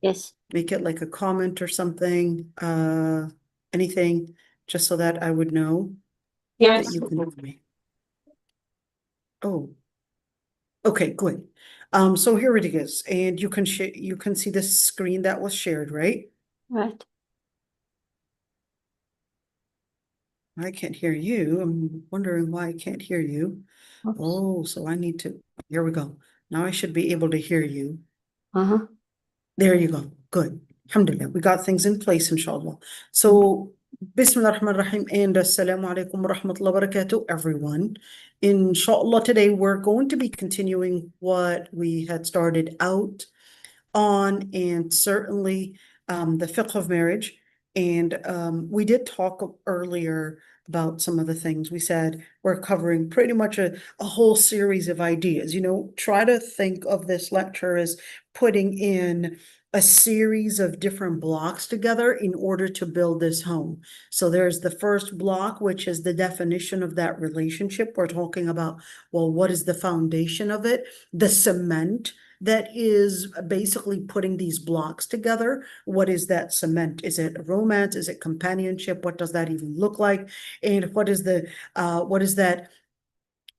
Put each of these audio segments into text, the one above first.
Yes. Make it like a comment or something, anything, just so that I would know that Yes. you can hear me. Oh, okay, good. So here it is, and you can see the screen that was shared, right? Right. I can't hear you. I'm wondering why I can't hear you. Oops. Oh, so I need to, here we go. Now I should be able to hear you. Uh-huh. There you go. Good. Alhamdulillah. We got things in place, inshallah. So, Bismillah ar-Rahman ar-Rahim and Assalamu alaikum wa rahmatullahi wa barakatuh, everyone. Inshallah, today we're going to be continuing what we had started out on, and certainly the fiqh of marriage. And we did talk earlier about some of the things. We said we're covering pretty much a whole series of ideas. Try to think of this lecture as putting in a series of different blocks together in order to build this home. So there's the first block, which is the definition of that relationship. We're talking about, well, what is the foundation of it? The cement that is basically putting these blocks together. What is that cement? Is it romance? Is it companionship? What does that even look like? And what is that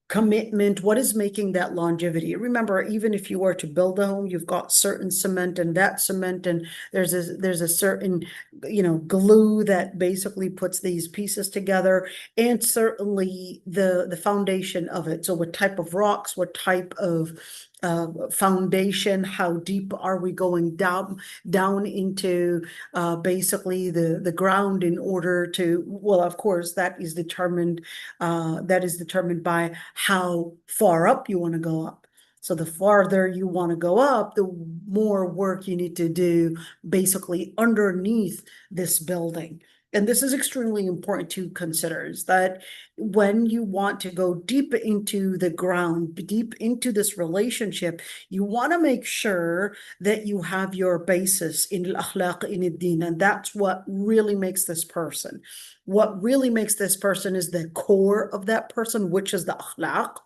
commitment? What is making that longevity? Remember, even if you were to build a home, you've got certain cement, and that cement, and there's a certain glue that basically puts these pieces together, and certainly the foundation of it. So what type of rocks, what type of foundation, how deep are we going down into basically the ground in order to, well, of course, that is determined by how far up you want to go up. So the farther you want to go up, the more work you need to do basically underneath this building. And this is extremely important to consider, is that when you want to go deep into the ground, deep into this relationship, you want to make sure that you have your basis in al-akhlaq, in al-din, and that's what really makes this person. What really makes this person is the core of that person, which is the akhlaq,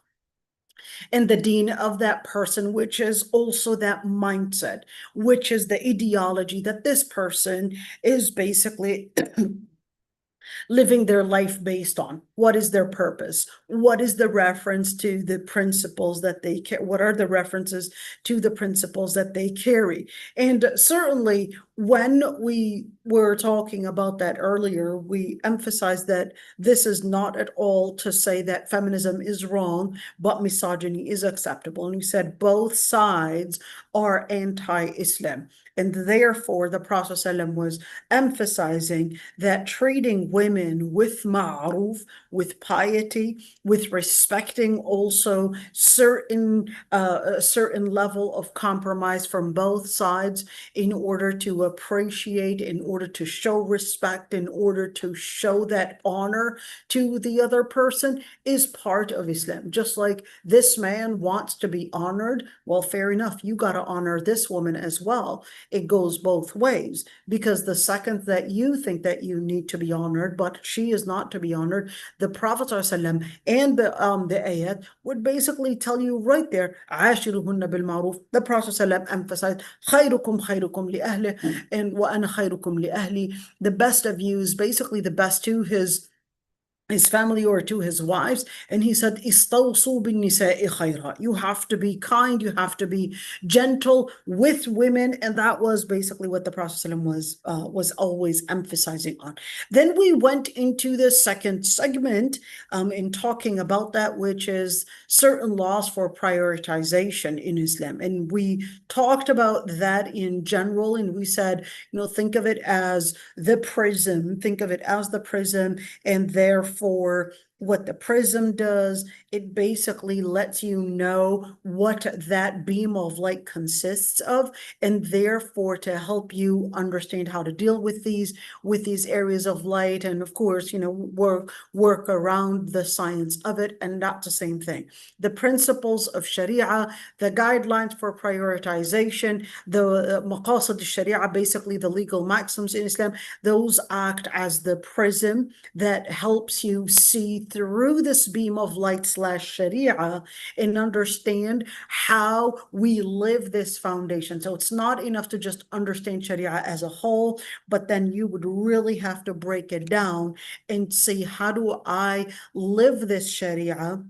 and the deen of that person, which is also that mindset, which is the ideology that this person is basically living their life based on. What is their purpose? What is the reference to the principles that they carry? What are the references to the principles that they carry? And certainly, when we were talking about that earlier, we emphasized that this is not at all to say that feminism is wrong, but misogyny is acceptable. And we said both sides are anti-Islam. And therefore, the Prophet ﷺ was emphasizing that treating women with ma'ruf, with piety, with respecting also a certain level of compromise from both sides in order to appreciate, in order to show respect, in order to show that honor to the other person is part of Islam. Just like this man wants to be honored, well, fair enough, you got to honor this woman as well. It goes both ways, because the second that you think that you need to be honored, but she is not to be honored, the Prophet ﷺ and the ayat would basically tell you right there, عاشرهن بالمعروف. The Prophet ﷺ emphasized, خيركم خيركم لأهله, and وأنا خيركم لأهلي. The best of you is basically the best to his family or to his wives. And he said, "Istawsu bin nisa'i khayra." You have to be kind, you have to be gentle with women. And that was basically what the Prophet ﷺ was always emphasizing on. Then we went into the second segment in talking about that, which is certain laws for prioritization in Islam. And we talked about that in general, and we said, think of it as the prism, and therefore what the prism does, it basically lets you know what that beam of light consists of, and therefore to help you understand how to deal with these areas of light, and of course, work around the science of it. And that's the same thing. The principles of Sharia, the guidelines for prioritization, the maqasid al-Sharia, basically the legal maxims in Islam, those act as the prism that helps you see through this beam of light slash Sharia and understand how we live this foundation. So it's not enough to just understand Sharia as a whole, but then you would really have to break it down and see, how do I live this Sharia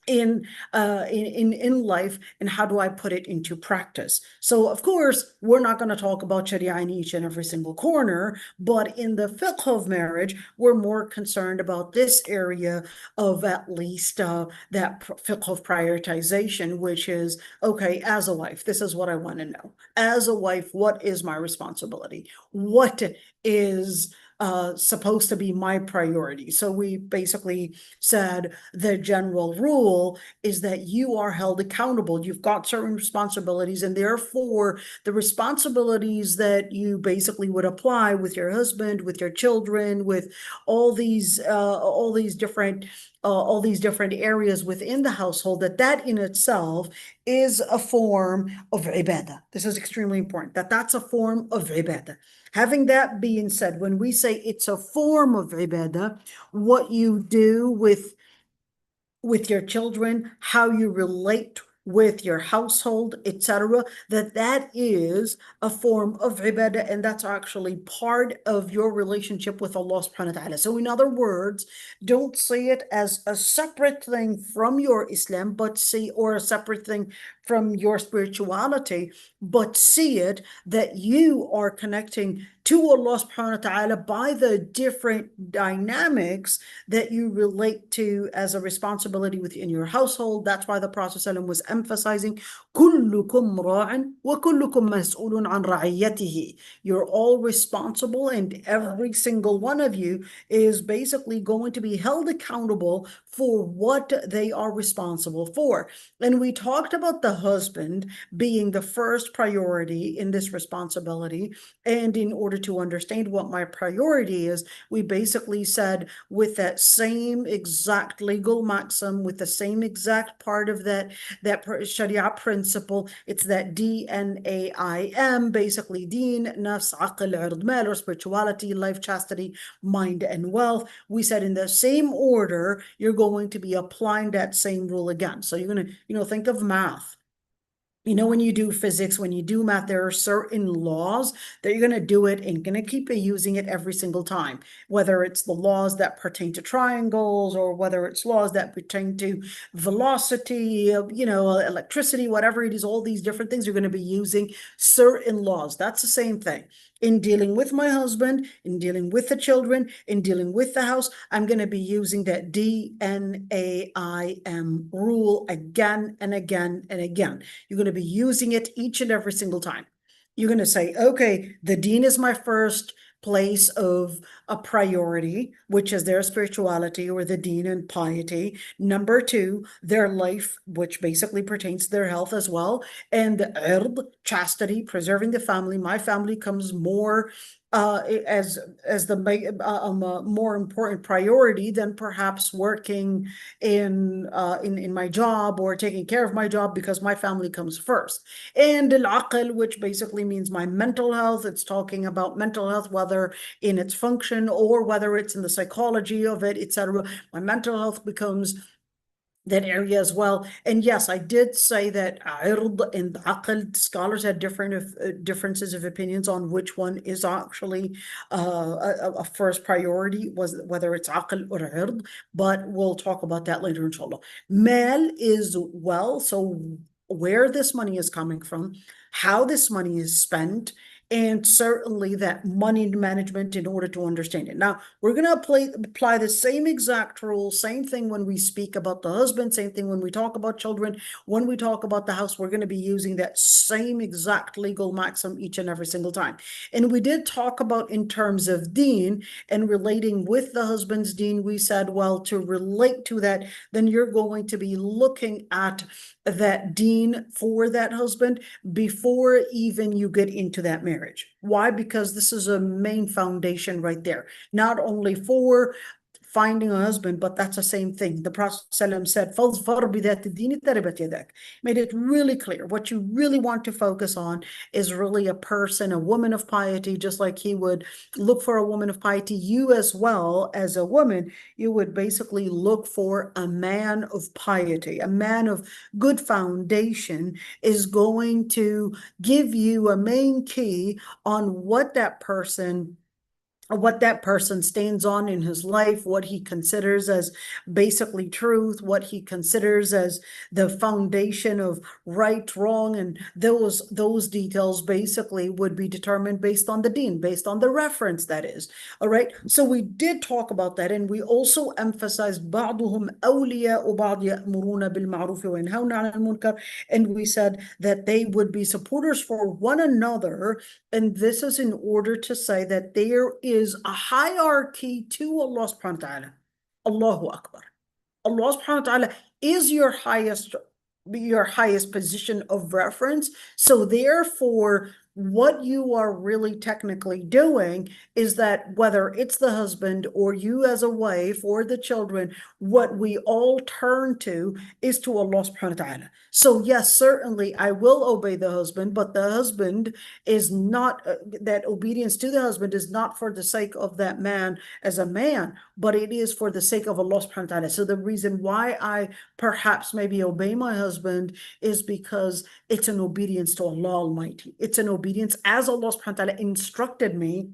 in life, and how do I put it into practice? So of course, we're not going to talk about Sharia in each and every single corner, but in the fiqh of marriage, we're more concerned about this area of at least that fiqh of prioritization, which is, okay, as a wife, this is what I want to know. As a wife, what is my responsibility? What is supposed to be my priority? So we basically said the general rule is that you are held accountable. You've got certain responsibilities, and therefore the responsibilities that you basically would apply with your husband, with your children, with all these different areas within the household, that in itself is a form of ibadah. This is extremely important, that's a form of ibadah. Having that being said, when we say it's a form of ibadah, what you do with your children, how you relate with your household, etc., that is a form of ibadah, and that's actually part of your relationship with Allah subhanahu wa ta'ala. So in other words, don't see it as a separate thing from your Islam, or a separate thing from your spirituality, but see it that you are connecting to Allah subhanahu wa ta'ala by the different dynamics that you relate to as a responsibility within your household. That's why the Prophet ﷺ was emphasizing, كُلُّكُمْ رَاعٍ وَكُلُّكُمْ مَسْئُولٌ عَنْ رَعِيَّتِهِ. You're all responsible, and every single one of you is basically going to be held accountable for what they are responsible for. And we talked about the husband being the first priority in this responsibility. And in order to understand what my priority is, we basically said, with that same exact legal maxim, with the same exact part of that Sharia principle, it's that DNAIM, basically deen, nafs, aql, ird, mal, or spirituality, life, chastity, mind, and wealth. We said in the same order, you're going to be applying that same rule again. So you're going to, think of math. When you do physics, when you do math, there are certain laws that you're going to do it and going to keep using it every single time, whether it's the laws that pertain to triangles, or whether it's laws that pertain to velocity, electricity, whatever it is, all these different things, you're going to be using certain laws. That's the same thing. In dealing with my husband, in dealing with the children, in dealing with the house, I'm going to be using that DNAIM rule again and again and again. You're going to be using it each and every single time. You're going to say, okay, the deen is my first place of a priority, which is their spirituality, or the deen and piety. Number two, their life, which basically pertains to their health as well. And the ird, chastity, preserving the family. My family comes more as the more important priority than perhaps working in my job, or taking care of my job, because my family comes first. And al-aql, which basically means my mental health. It's talking about mental health, whether in its function or whether it's in the psychology of it, etc. My mental health becomes that area as well. And yes, I did say that ird and aql, scholars had differences of opinions on which one is actually a first priority, whether it's aql or ird, but we'll talk about that later, inshallah. Mal is wealth, so where this money is coming from, how this money is spent, and certainly that money management in order to understand it. Now, we're going to apply the same exact rule, same thing when we speak about the husband, same thing when we talk about children. When we talk about the house, we're going to be using that same exact legal maxim each and every single time. And we did talk about, in terms of deen and relating with the husband's deen, we said, well, to relate to that, then you're going to be looking at that deen for that husband before even you get into that marriage. Why? Because this is a main foundation right there, not only for finding a husband, but that's the same thing. The Prophet ﷺ said, فَاظْفَرْ بِذَاتِ الدِّينِ تَرِبَتْ يَدَاكَ. Made it really clear. What you really want to focus on is really a person, a woman of piety, just like he would look for a woman of piety. You as well as a woman, you would basically look for a man of piety, a man of good foundation is going to give you a main key on what that person stands on in his life, what he considers as basically truth, what he considers as the foundation of right, wrong, and those details basically would be determined based on the deen, based on the reference, that is. All right, so we did talk about that, and we also emphasized بعضهم أولياء بعض يأمرون بالمعروف وينهون عن المنكر, and we said that they would be supporters for one another, and this is in order to say that there is a hierarchy to Allah subhanahu wa ta'ala. Allahu Akbar. Allah subhanahu wa ta'ala is your highest position of reference. So therefore, what you are really technically doing is that whether it's the husband or you as a wife or the children, what we all turn to is to Allah subhanahu wa ta'ala. So yes, certainly I will obey the husband, but the husband is not, that obedience to the husband is not for the sake of that man as a man, but it is for the sake of Allah subhanahu wa ta'ala. So the reason why I perhaps maybe obey my husband is because it's an obedience to Allah Almighty. It's an obedience as Allah subhanahu wa ta'ala instructed me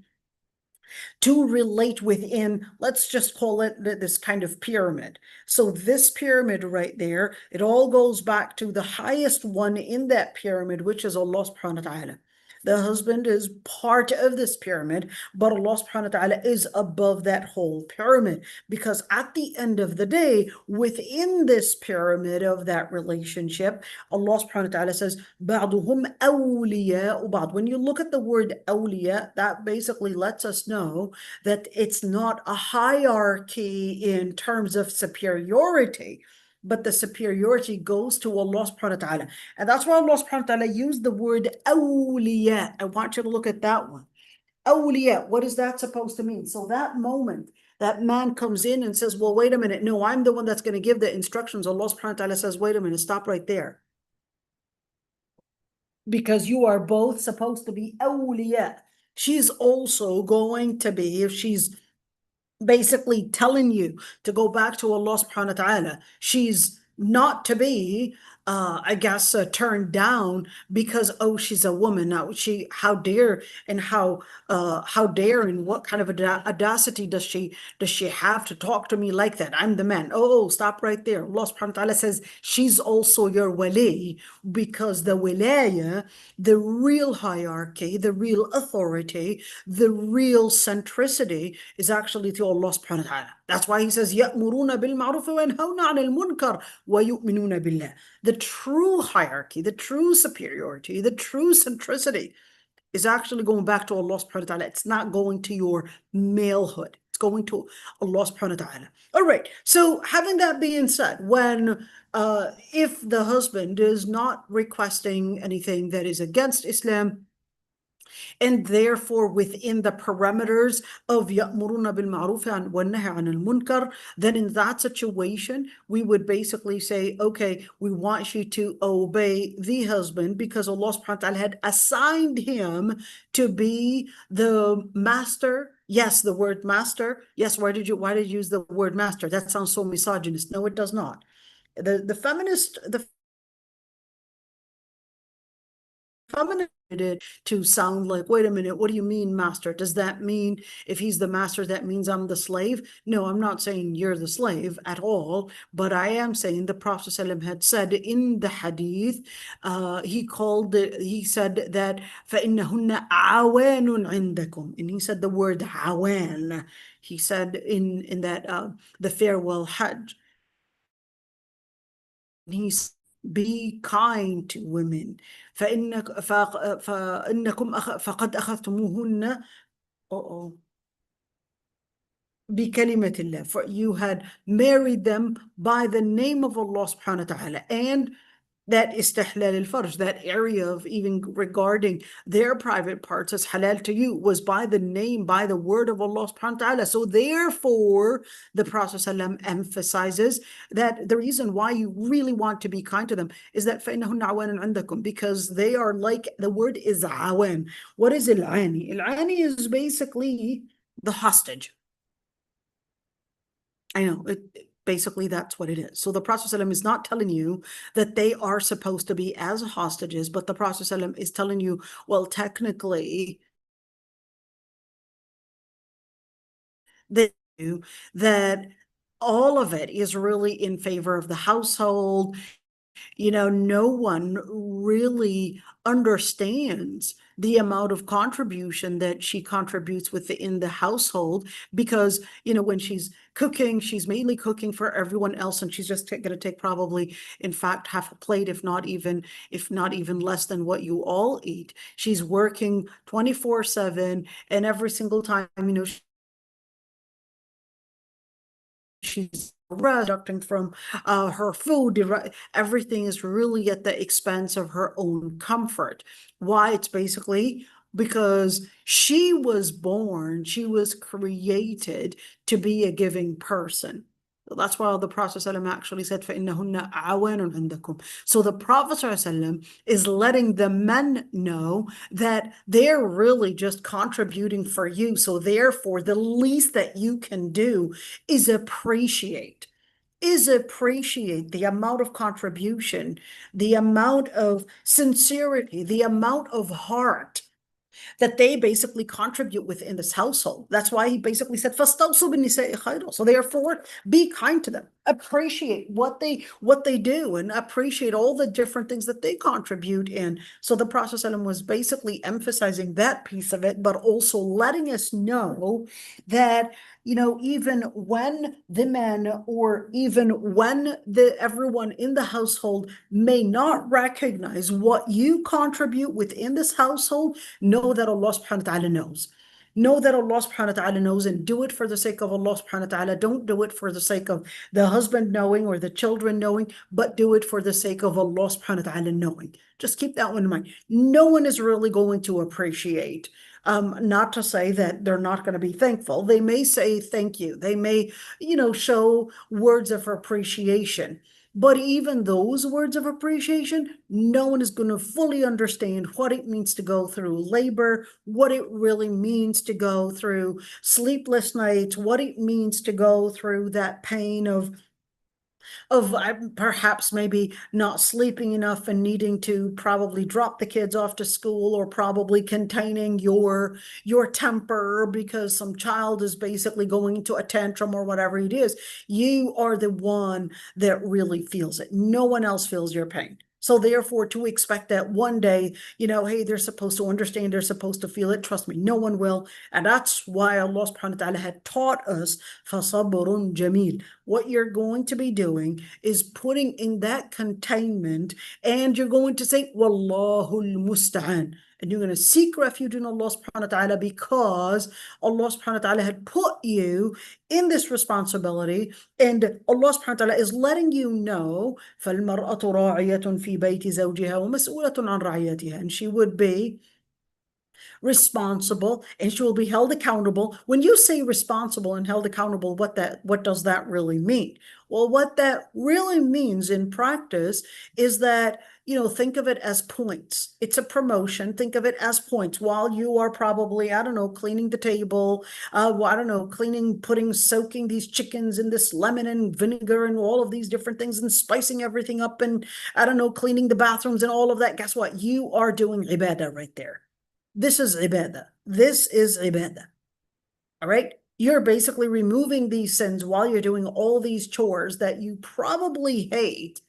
to relate within, let's just call it this kind of pyramid. So this pyramid right there, it all goes back to the highest one in that pyramid, which is Allah subhanahu wa ta'ala. The husband is part of this pyramid, but Allah subhanahu wa ta'ala is above that whole pyramid, because at the end of the day, within this pyramid of that relationship, Allah subhanahu wa ta'ala says, بَعْضُهُمْ أَوْلِيَاءُ بَعْض. When you look at the word awliya, that basically lets us know that it's not a hierarchy in terms of superiority, but the superiority goes to Allah subhanahu wa ta'ala. And that's why Allah subhanahu wa ta'ala used the word awliya. I want you to look at that one. Awliya, what is that supposed to mean? So that moment that man comes in and says, well, wait a minute, no, I'm the one that's going to give the instructions. Allah subhanahu wa ta'ala says, wait a minute, stop right there. Because you are both supposed to be awliya. She's also going to be, if she's basically telling you to go back to Allah subhanahu wa ta'ala, she's not to be I guess turned down because, oh, she's a woman. Now how dare and what kind of audacity does she have to talk to me like that? I'm the man. Oh, stop right there. Allah subhanahu wa ta'ala says she's also your wali, because the wilaya, the real hierarchy, the real authority, the real centricity is actually to Allah subhanahu wa ta'ala. That's why he says, يَأْمُرُونَ بِالْمَعْرُوفِ وَيَنْهَوْنَ عَنِ الْمُنْكَرِ وَيُؤْمِنُونَ بِاللَّهِ. The true hierarchy, the true superiority, the true centricity is actually going back to Allah subhanahu wa ta'ala. It's not going to your malehood. It's going to Allah subhanahu wa ta'ala. All right. So having that being said, when if the husband is not requesting anything that is against Islam, and therefore within the parameters of يَأْمُرُونَ بِالْمَعْرُوفِ وَالنَّهْيِ عَنِ الْمُنْكَرِ, then in that situation, we would basically say, okay, we want you to obey the husband because Allah subhanahu wa ta'ala had assigned him to be the master. Yes, the word master. Yes, why did you use the word master? That sounds so misogynist. No, it does not. The feminist it to sound like, wait a minute, what do you mean master? Does that mean if he's the master, that means I'm the slave? No, I'm not saying you're the slave at all, but I am saying the Prophet ﷺ had said in the hadith, he said that فَإِنَّهُنَّ عَوَانٌ عِنْدَكُمْ, and he said the word awan. He said in that the farewell Hajj, he's be kind to women. فإنكم فقد أخذتموهن بكلمة الله, for you had married them by the name of Allah subhanahu wa ta'ala. And that istihlal al-farj, that area of even regarding their private parts as halal to you, was by the name, by the word of Allah subhanahu wa ta'ala. So therefore, the Prophet ﷺ emphasizes that the reason why you really want to be kind to them is that فَإِنَّهُنَّ عَوَانٌ عِنْدَكُمْ, because they are like, the word is awan. What is al-ani? Al-ani is basically the hostage. I know, basically that's what it is. So the Prophet ﷺ is not telling you that they are supposed to be as hostages, but the Prophet ﷺ is telling you, well, technically, that all of it is really in favor of the household. No one really understands the amount of contribution that she contributes within the household, because, when she's cooking, she's mainly cooking for everyone else, and she's just going to take probably, in fact, half a plate, if not even less than what you all eat. She's working 24/7, and every single time, she's deducting from her food. Everything is really at the expense of her own comfort. Why? It's basically because she was created to be a giving person. That's why the Prophet ﷺ actually said, فَإِنَّهُنَّ عَوَانٌ عِنْدَكُمْ. So the Prophet ﷺ is letting the men know that they're really just contributing for you. So therefore, the least that you can do is appreciate the amount of contribution, the amount of sincerity, the amount of heart that they basically contribute within this household. That's why he basically said, فَاسْتَوْصُوا بِالنِّسَاءِ خَيْرًا. So therefore, be kind to them. Appreciate what they do, and appreciate all the different things that they contribute in. So the Prophet ﷺ was basically emphasizing that piece of it, but also letting us know that, even when the men, or even when everyone in the household may not recognize what you contribute within this household, know that Allah subhanahu wa ta'ala knows. Know that Allah subhanahu wa ta'ala knows, and do it for the sake of Allah subhanahu wa ta'ala. Don't do it for the sake of the husband knowing or the children knowing, but do it for the sake of Allah subhanahu wa ta'ala knowing. Just keep that one in mind. No one is really going to appreciate. Not to say that they're not going to be thankful. They may say thank you. They may, show words of appreciation. But even those words of appreciation, no one is going to fully understand what it means to go through labor, what it really means to go through sleepless nights, what it means to go through that pain of perhaps maybe not sleeping enough and needing to probably drop the kids off to school, or probably containing your temper because some child is basically going into a tantrum or whatever it is. You are the one that really feels it. No one else feels your pain. So therefore, to expect that one day, hey, they're supposed to understand, they're supposed to feel it, trust me, no one will. And that's why Allah subhanahu wa ta'ala had taught us, فَصَبْرٌ جَمِيلٌ. What you're going to be doing is putting in that containment, and you're going to say, Wallahul Musta'an. And you're going to seek refuge in Allah subhanahu wa ta'ala, because Allah subhanahu wa ta'ala had put you in this responsibility, and Allah subhanahu wa ta'ala is letting you know, فَالْمَرْأَةُ رَاعِيَةٌ فِي بَيْتِ زَوْجِهَا وَمَسْئُولَةٌ عَنْ رَعِيَّتِهَا. And she would be responsible, and she will be held accountable. When you say responsible and held accountable, what does that really mean? Well, what that really means in practice is that, think of it as points. It's a promotion. Think of it as points. While you are probably, I don't know, cleaning the table, I don't know, soaking these chickens in this lemon and vinegar and all of these different things, and spicing everything up, and I don't know, cleaning the bathrooms and all of that. Guess what? You are doing ibadah right there. This is ibadah. This is ibadah. All right? You're basically removing these sins while you're doing all these chores that you probably hate.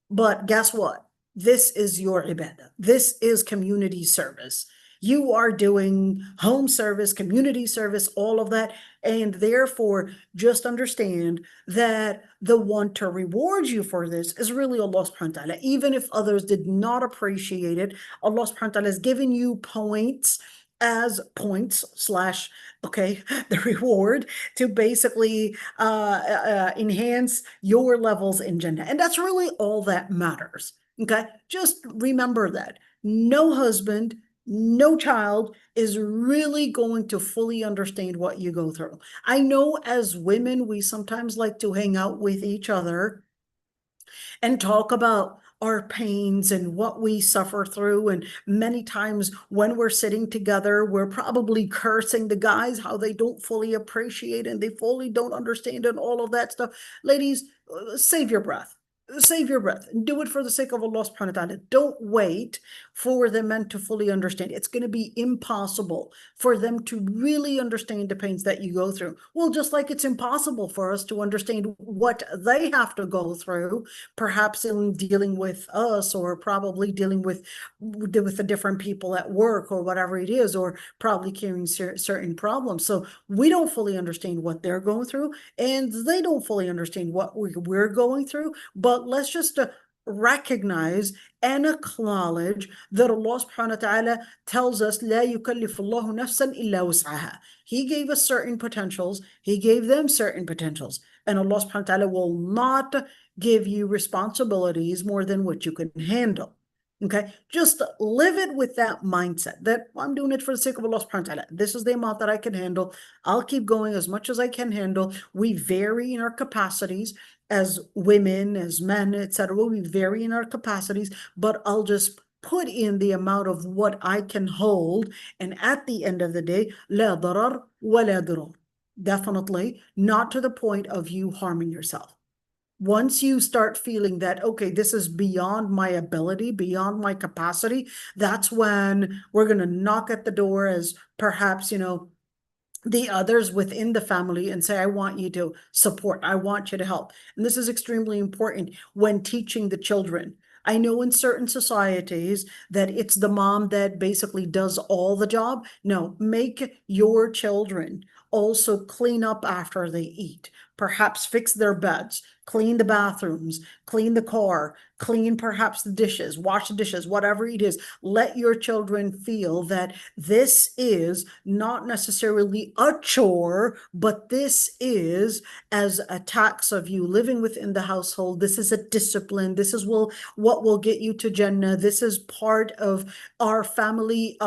But guess what? This is your ibadah. This is community service. You are doing home service, community service, all of that. And therefore, just understand that the one to reward you for this is really Allah subhanahu wa ta'ala. Even if others did not appreciate it, Allah subhanahu wa ta'ala has given you points as points slash, okay, the reward to basically enhance your levels in Jannah. And that's really all that matters. Okay, just remember that. No husband, no child is really going to fully understand what you go through. I know as women, we sometimes like to hang out with each other and talk about our pains and what we suffer through. And many times when we're sitting together, we're probably cursing the guys, how they don't fully appreciate and they fully don't understand and all of that stuff. Ladies, save your breath. Save your breath and do it for the sake of Allah subhanahu wa ta'ala. Don't wait for the men to fully understand. It's going to be impossible for them to really understand the pains that you go through. Well, just like it's impossible for us to understand what they have to go through, perhaps in dealing with us, or probably dealing with the different people at work or whatever it is, or probably carrying certain problems. So we don't fully understand what they're going through, and they don't fully understand what we're going through. But let's just recognize and acknowledge that Allah subhanahu wa ta'ala tells us, لا يكلف الله نفسا إلا وسعها. He gave us certain potentials. He gave them certain potentials. And Allah subhanahu wa ta'ala will not give you responsibilities more than what you can handle. Okay, just live it with that mindset that I'm doing it for the sake of Allah subhanahu wa ta'ala. This is the amount that I can handle. I'll keep going as much as I can handle. We vary in our capacities as women, as men, etc. We vary in our capacities, but I'll just put in the amount of what I can hold. And at the end of the day, لا ضرر ولا ضرار. Definitely not to the point of you harming yourself. Once you start feeling that, okay, this is beyond my ability, beyond my capacity, that's when we're going to knock at the door as perhaps, the others within the family and say, I want you to support, I want you to help. And this is extremely important when teaching the children. I know in certain societies that it's the mom that basically does all the job. No, make your children also clean up after they eat, perhaps fix their beds, clean the bathrooms, clean the car, clean perhaps the dishes, wash the dishes, whatever it is. Let your children feel that this is not necessarily a chore, but this is as a tax of you living within the household. This is a discipline. This is what will get you to Jannah. This is part of our family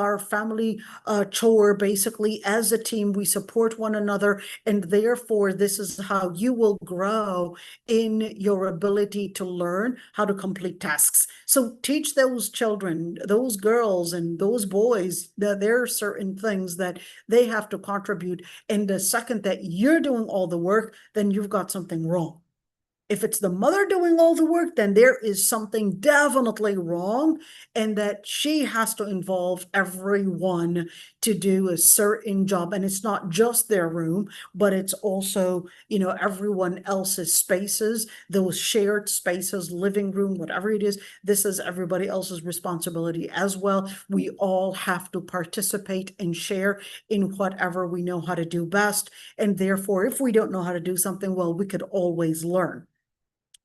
chore. Basically, as a team, we support one another, and therefore this is how you will grow in your ability to learn how to complete tasks. So teach those children, those girls and those boys, that there are certain things that they have to contribute. And the second that you're doing all the work, then you've got something wrong. If it's the mother doing all the work, then there is something definitely wrong, and that she has to involve everyone to do a certain job. And it's not just their room, but it's also, everyone else's spaces, those shared spaces, living room, whatever it is. This is everybody else's responsibility as well. We all have to participate and share in whatever we know how to do best. And therefore, if we don't know how to do something, well, we could always learn.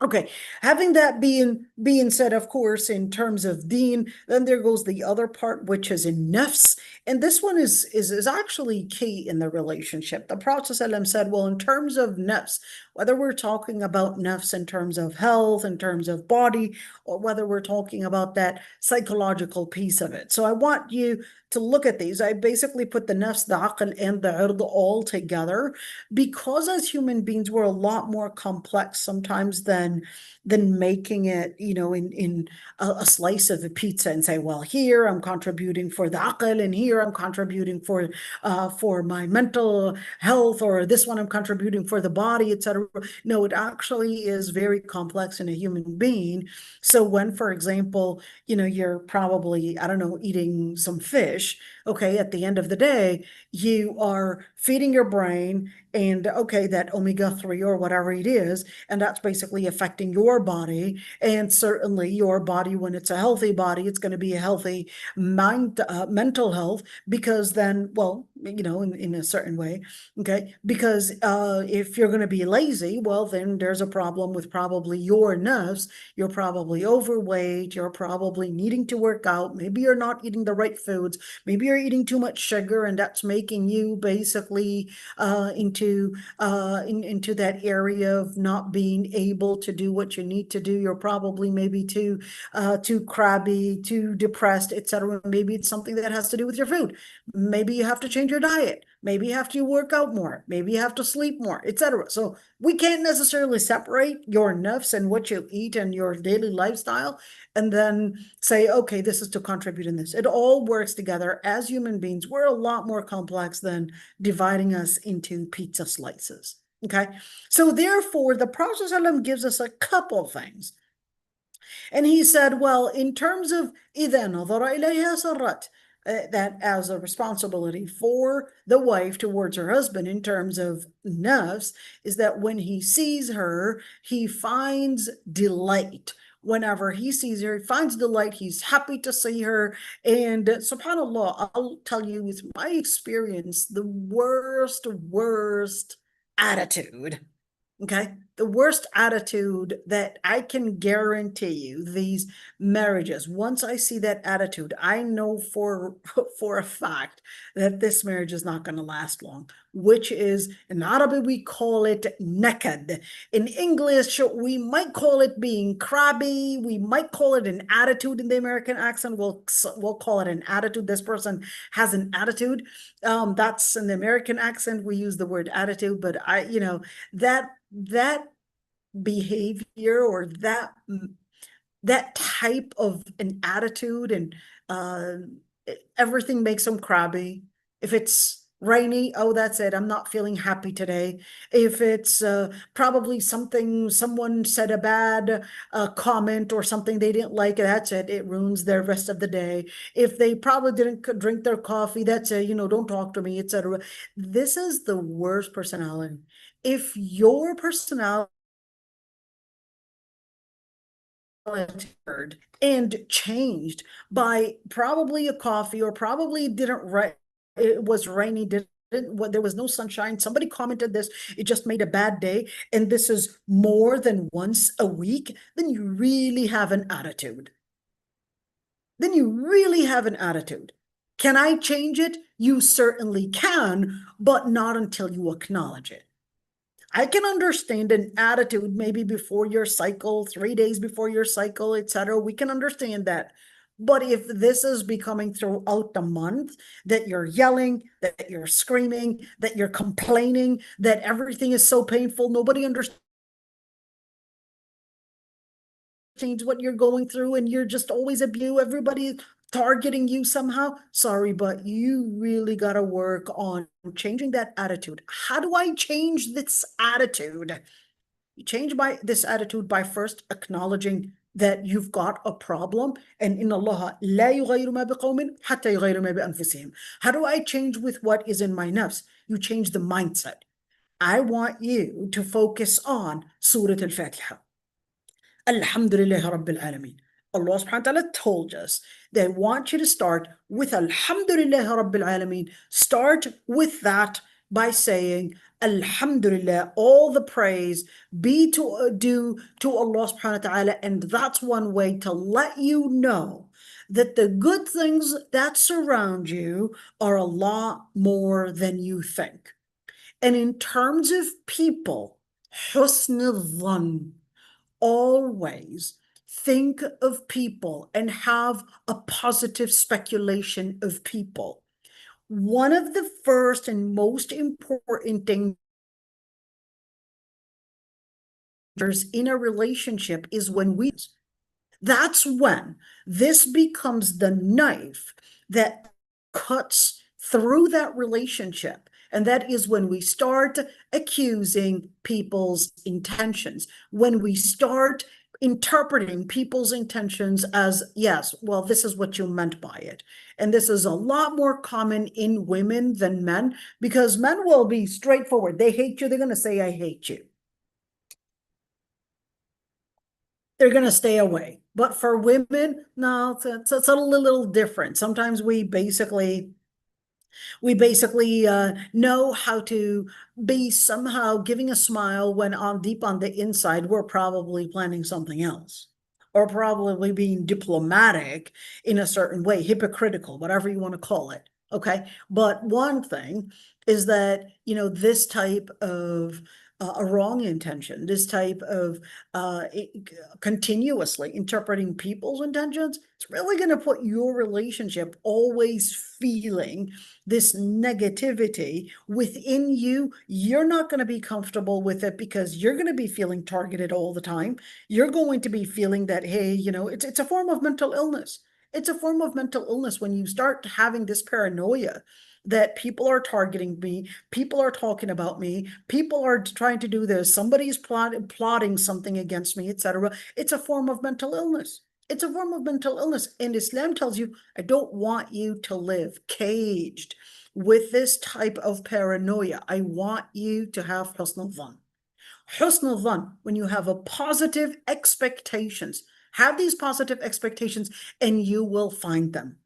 Okay, having that being said, of course, in terms of deen, then there goes the other part, which is in nafs. And this one is actually key in the relationship. The Prophet ﷺ said, well, in terms of nafs, whether we're talking about nafs in terms of health, in terms of body, or whether we're talking about that psychological piece of it. So I want you to look at these. I basically put the nafs, the aql, and the ird all together, because as human beings, we're a lot more complex sometimes than making it, in a slice of a pizza and say, well, here I'm contributing for the aql, and here I'm contributing for my mental health, or this one I'm contributing for the body, etc. No, it actually is very complex in a human being. So when, for example, you're probably, I don't know, eating some fish, okay, at the end of the day, you are feeding your brain and, okay, that omega-3 or whatever it is, and that's basically affecting your body. And certainly your body, when it's a healthy body, it's going to be a healthy mental health, because then, well, in a certain way, okay, because if you're going to be lazy, well, then there's a problem with probably your nerves. You're probably overweight, you're probably needing to work out, maybe you're not eating the right foods, maybe you're eating too much sugar, and that's making you basically into into into that area of not being able to do what you need to do. You're probably maybe too crabby, too depressed, etc. Maybe it's something that has to do with your food. Maybe you have to change your diet. Maybe you have to work out more. Maybe you have to sleep more, etc. So we can't necessarily separate your nafs and what you eat and your daily lifestyle and then say, okay, this is to contribute in this. It all works together. As human beings, we're a lot more complex than dividing us into pizza slices. Okay. So therefore, the Prophet ﷺ gives us a couple things. And he said, well, in terms of إِذَا نَظَرَ إِلَيْهَا سَرَّتْ, that as a responsibility for the wife towards her husband in terms of nafs, is that when he sees her, he finds delight. Whenever he sees her, he finds delight, he's happy to see her. And subhanAllah, I'll tell you with my experience, the worst attitude, okay? The worst attitude that I can guarantee you, these marriages, once I see that attitude, I know for a fact that this marriage is not going to last long, which is, in Arabic, we call it naked. In English, we might call it being crabby. We might call it an attitude in the American accent. We'll call it an attitude. This person has an attitude. That's in the American accent. We use the word attitude, but that behavior or that type of an attitude and everything makes them crabby. If it's rainy, oh, that's it, I'm not feeling happy today. If it's probably someone said a bad comment or something they didn't like, that's it, it ruins their rest of the day. If they probably didn't drink their coffee, that's it, don't talk to me, etc. This is the worst personality. If your personality and changed by probably a coffee or probably it was rainy, there was no sunshine, somebody commented this, it just made a bad day, and this is more than once a week, then you really have an attitude. Can I change it? You certainly can, but not until you acknowledge it. I can understand an attitude maybe before your cycle, 3 days before your cycle, etc. We can understand that. But if this is becoming throughout the month, that you're yelling, that you're screaming, that you're complaining, that everything is so painful, nobody understands what you're going through, and you're just always abused, everybody targeting you somehow, sorry, but you really got to work on changing that attitude. How do I change this attitude? You change this attitude by first acknowledging that you've got a problem, and in Allah لا يغير ما بقوم حتى يغيروا ما بأنفسهم. How do I change with what is in my nafs? You change the mindset. I want you to focus on Surah Al-Fatiha. Alhamdulillah Rabbil Alameen. Allah subhanahu wa ta'ala told us they want you to start with Alhamdulillah Rabbil Alameen. Start with that by saying Alhamdulillah, all the praise be due to Allah subhanahu wa ta'ala, and that's one way to let you know that the good things that surround you are a lot more than you think. And in terms of people, husn al-dhann, always think of people and have a positive speculation of people. One of the first and most important things in a relationship is that's when this becomes the knife that cuts through that relationship. And that is when we start accusing people's intentions, when we start interpreting people's intentions as, yes, well, this is what you meant by it. And this is a lot more common in women than men, because men will be straightforward. They hate you. They're going to say, I hate you. They're going to stay away. But for women, no, it's a little different. Sometimes we basically know how to be somehow giving a smile when deep on the inside, we're probably planning something else, or probably being diplomatic in a certain way, hypocritical, whatever you want to call it. Okay, but one thing is that, you know, this type of a wrong intention, this type of continuously interpreting people's intentions, it's really going to put your relationship always feeling this negativity within you. You're not going to be comfortable with it because you're going to be feeling targeted all the time. You're going to be feeling that, hey, you know, it's a form of mental illness. It's a form of mental illness when you start having this paranoia that people are targeting me, people are talking about me, people are trying to do this, somebody's plotting something against me, etc. It's a form of mental illness. It's a form of mental illness. And Islam tells you, I don't want you to live caged with this type of paranoia. I want you to have husn al-dhan. Husn al-dhan, when you have a positive expectations, have these positive expectations and you will find them.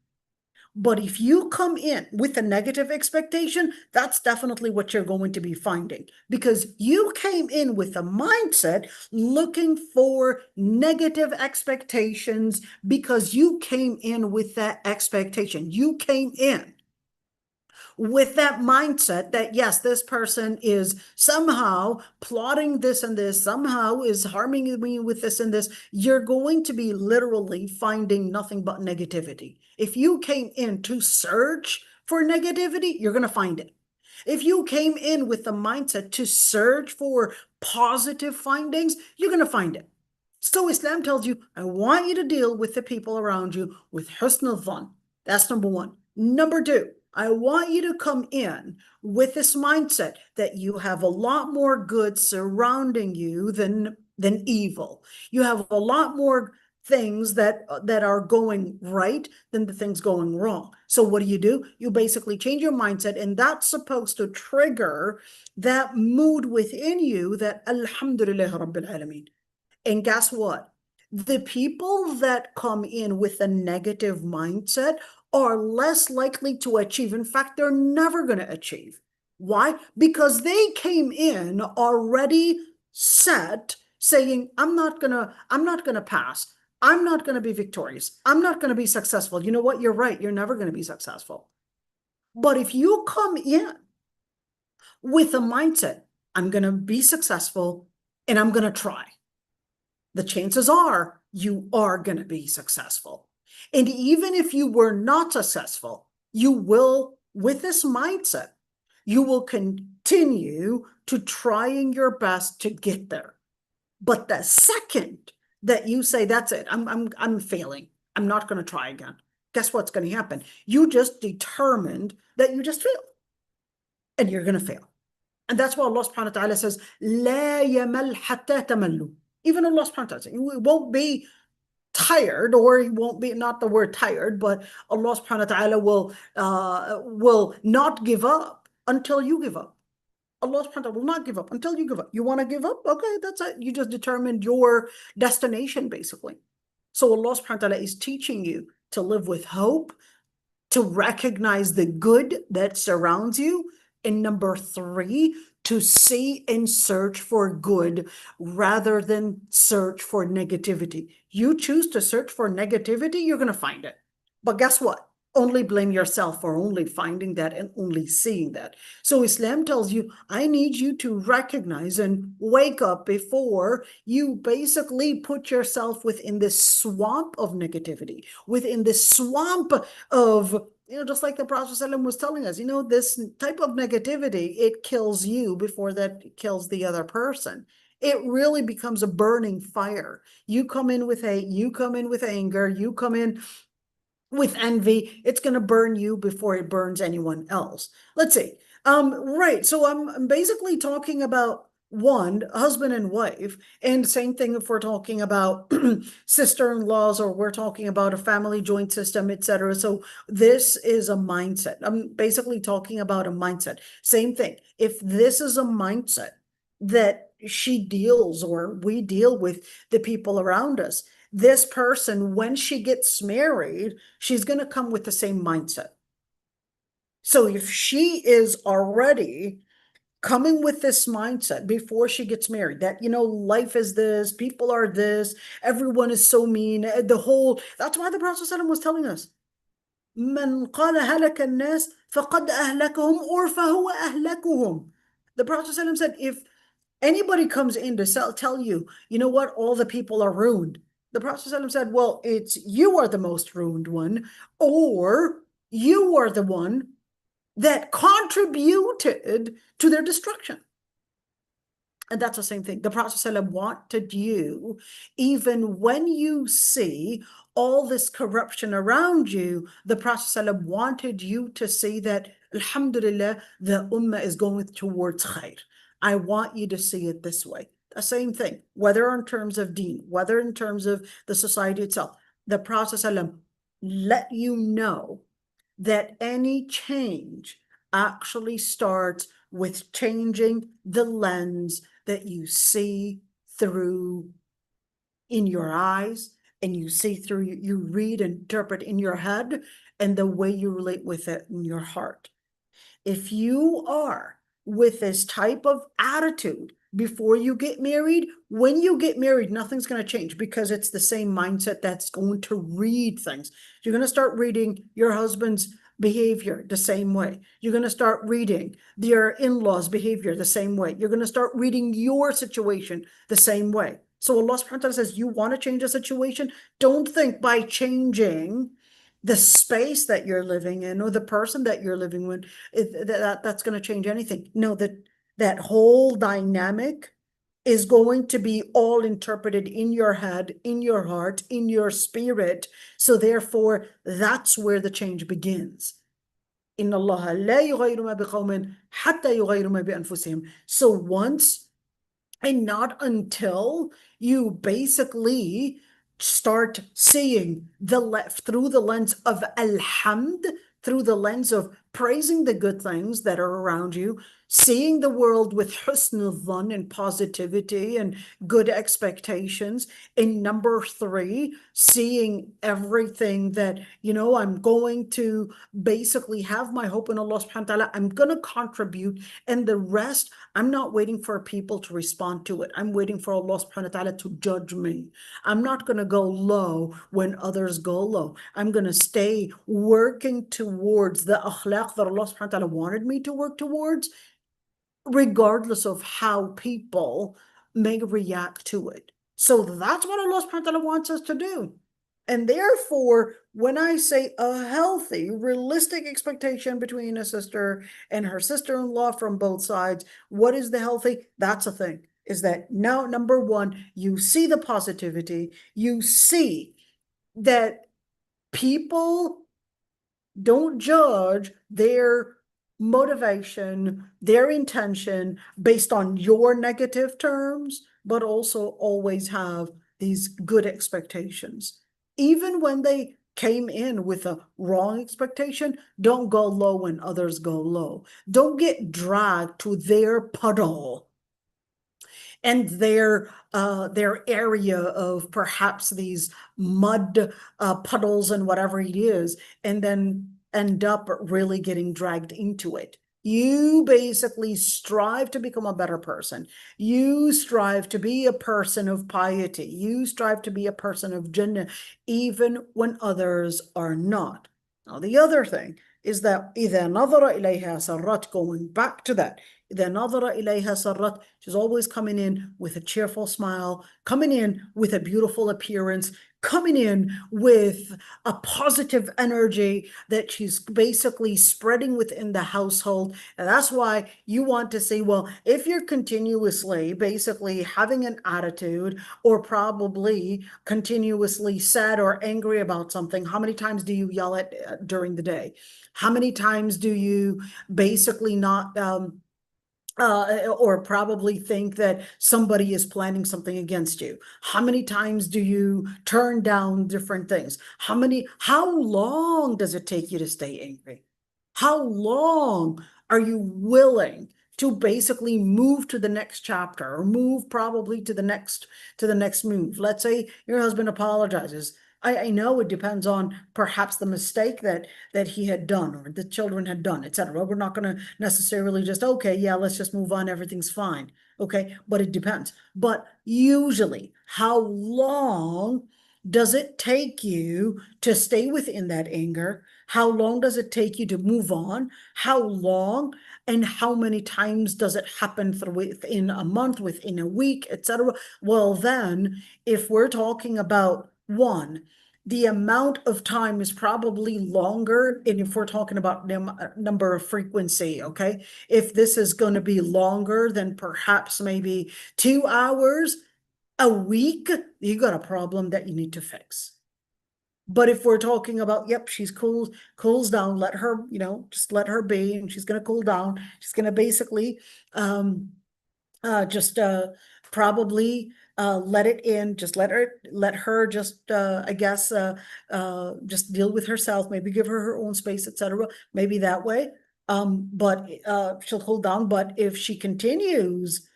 But if you come in with a negative expectation, that's definitely what you're going to be finding, because you came in with a mindset looking for negative expectations because you came in with that expectation. You came in with that mindset that, yes, this person is somehow plotting this and this, somehow is harming me with this and this, you're going to be literally finding nothing but negativity. If you came in to search for negativity, you're going to find it. If you came in with the mindset to search for positive findings, you're going to find it. So Islam tells you, I want you to deal with the people around you with husn al-dhan. That's number one. Number two, I want you to come in with this mindset that you have a lot more good surrounding you than evil. You have a lot more things that are going right than the things going wrong. So what do? You basically change your mindset, and that's supposed to trigger that mood within you that Alhamdulillah Rabbil Alameen. And guess what? The people that come in with a negative mindset are less likely to achieve. In fact, they're never going to achieve. Why? Because they came in already set, saying, I'm not gonna pass. I'm not going to be victorious. I'm not going to be successful. You know what? You're right. You're never going to be successful. But if you come in with a mindset, I'm going to be successful and I'm going to try, the chances are you are going to be successful. And even if you were not successful, you will, with this mindset, you will continue to trying your best to get there. But the second that you say, that's it, I'm failing, I'm not going to try again, guess what's going to happen? You just determined that you just failed, and you're going to fail. And that's why Allah subhanahu wa ta'ala says, لا يمل حتى تملوا. Even Allah subhanahu wa ta'ala says, you won't be tired, or he won't be, not the word tired, but Allah subhanahu wa ta'ala will not give up until you give up. Allah subhanahu wa ta'ala will not give up until you give up. You want to give up? Okay, that's it. You just determined your destination, basically. So Allah subhanahu wa ta'ala is teaching you to live with hope, to recognize the good that surrounds you. And number three, to see and search for good rather than search for negativity. You choose to search for negativity, you're going to find it. But guess what? Only blame yourself for only finding that and only seeing that. So Islam tells you, I need you to recognize and wake up before you basically put yourself within this swamp of negativity, within this swamp of, just like the Prophet ﷺ was telling us, this type of negativity, it kills you before that kills the other person. It really becomes a burning fire. You come in with hate, you come in with anger, you come in with envy, it's going to burn you before it burns anyone else. Let's see. Right. So I'm basically talking about one, husband and wife, and same thing if we're talking about sister-in-laws, or we're talking about a family joint system, etc. So this is a mindset. I'm basically talking about a mindset. Same thing. If this is a mindset that she deals, or we deal with the people around us, this person, when she gets married, she's going to come with the same mindset. So if she is already coming with this mindset before she gets married, that, life is this, people are this, everyone is so mean, that's why the Prophet ﷺ was telling us, من قال هلك الناس فَقَدْ أَهْلَكَهُمْ or فَهُوَ أَهْلَكُهُم. The Prophet ﷺ said, if anybody comes in to tell you, you know what, all the people are ruined, the Prophet ﷺ said, well, it's you are the most ruined one, or you are the one that contributed to their destruction. And that's the same thing. The Prophet ﷺ wanted you, even when you see all this corruption around you, the Prophet ﷺ wanted you to see that, alhamdulillah, the ummah is going towards khair. I want you to see it this way. The same thing, whether in terms of deen, whether in terms of the society itself. The Prophet ﷺ let you know that any change actually starts with changing the lens that you see through in your eyes, and you see through, you read and interpret in your head, and the way you relate with it in your heart. If you are with this type of attitude before you get married, when you get married, nothing's going to change, because it's the same mindset that's going to read things. You're going to start reading your husband's behavior the same way. You're going to start reading your in-laws' behavior the same way. You're going to start reading your situation the same way. So Allah subhanahu wa ta'ala says, you want to change a situation? Don't think by changing the space that you're living in or the person that you're living with, that's going to change anything. No, that whole dynamic is going to be all interpreted in your head, in your heart, in your spirit. So therefore, that's where the change begins. إِنَّ اللَّهَ لَا يُغَيِّرُ مَا بِقَوْمٍ حَتَّى يُغَيِّرُ مَا بِأَنفُسِهِمْ. So once and not until you basically start seeing through the lens of alhamd, through the lens of praising the good things that are around you, seeing the world with husn al-dhan and positivity and good expectations. And number 3, seeing everything that, you know, I'm going to basically have my hope in Allah subhanahu wa ta'ala. I'm going to contribute, and the rest, I'm not waiting for people to respond to it. I'm waiting for Allah subhanahu wa ta'ala to judge me. I'm not going to go low when others go low. I'm going to stay working towards the akhlaq that Allah subhanahu wa ta'ala wanted me to work towards, regardless of how people may react to it. So that's what Allah subhanahu wa ta'ala wants us to do. And therefore, when I say a healthy, realistic expectation between a sister and her sister-in-law from both sides, what is the healthy? That's a thing. Is that now, number 1, you see the positivity, you see that people don't judge their motivation, their intention based on your negative terms, but also always have these good expectations. Even when they came in with a wrong expectation, don't go low when others go low. Don't get dragged to their puddle and their area of perhaps these mud puddles and whatever it is, and then end up really getting dragged into it. You basically strive to become a better person. You strive to be a person of piety. You strive to be a person of Jannah, even when others are not. Now, the other thing is that إِذَا نَظَرَ إِلَيْهَا سَرَّتْ, going back to that, إِذَا نَظَرَ إِلَيْهَا سَرَّتْ, she's always coming in with a cheerful smile, coming in with a beautiful appearance, coming in with a positive energy that she's basically spreading within the household. And that's why you want to say, well, if you're continuously basically having an attitude or probably continuously sad or angry about something, how many times do you yell at during the day? How many times do you basically not or probably think that somebody is planning something against you? How many times do you turn down different things? How long does it take you to stay angry? How long are you willing to basically move to the next chapter, or move probably to the next move? Let's say your husband apologizes. I know it depends on perhaps the mistake that he had done or the children had done, etc. We're not going to necessarily just, okay, yeah, let's just move on, everything's fine. Okay, but it depends. But usually, how long does it take you to stay within that anger? How long does it take you to move on? How long and how many times does it happen within a month, within a week, etc.? Well, then, if we're talking about one, the amount of time is probably longer. And if we're talking about number of frequency, okay, if this is going to be longer than perhaps maybe 2 hours a week, you got a problem that you need to fix. But if we're talking about, yep, she's cools down, let her, just let her be, and she's going to cool down. She's going to basically just probably let it in, just let her just I guess just deal with herself, maybe give her her own space, etc. Maybe that way. But she'll cool down. But if she continues,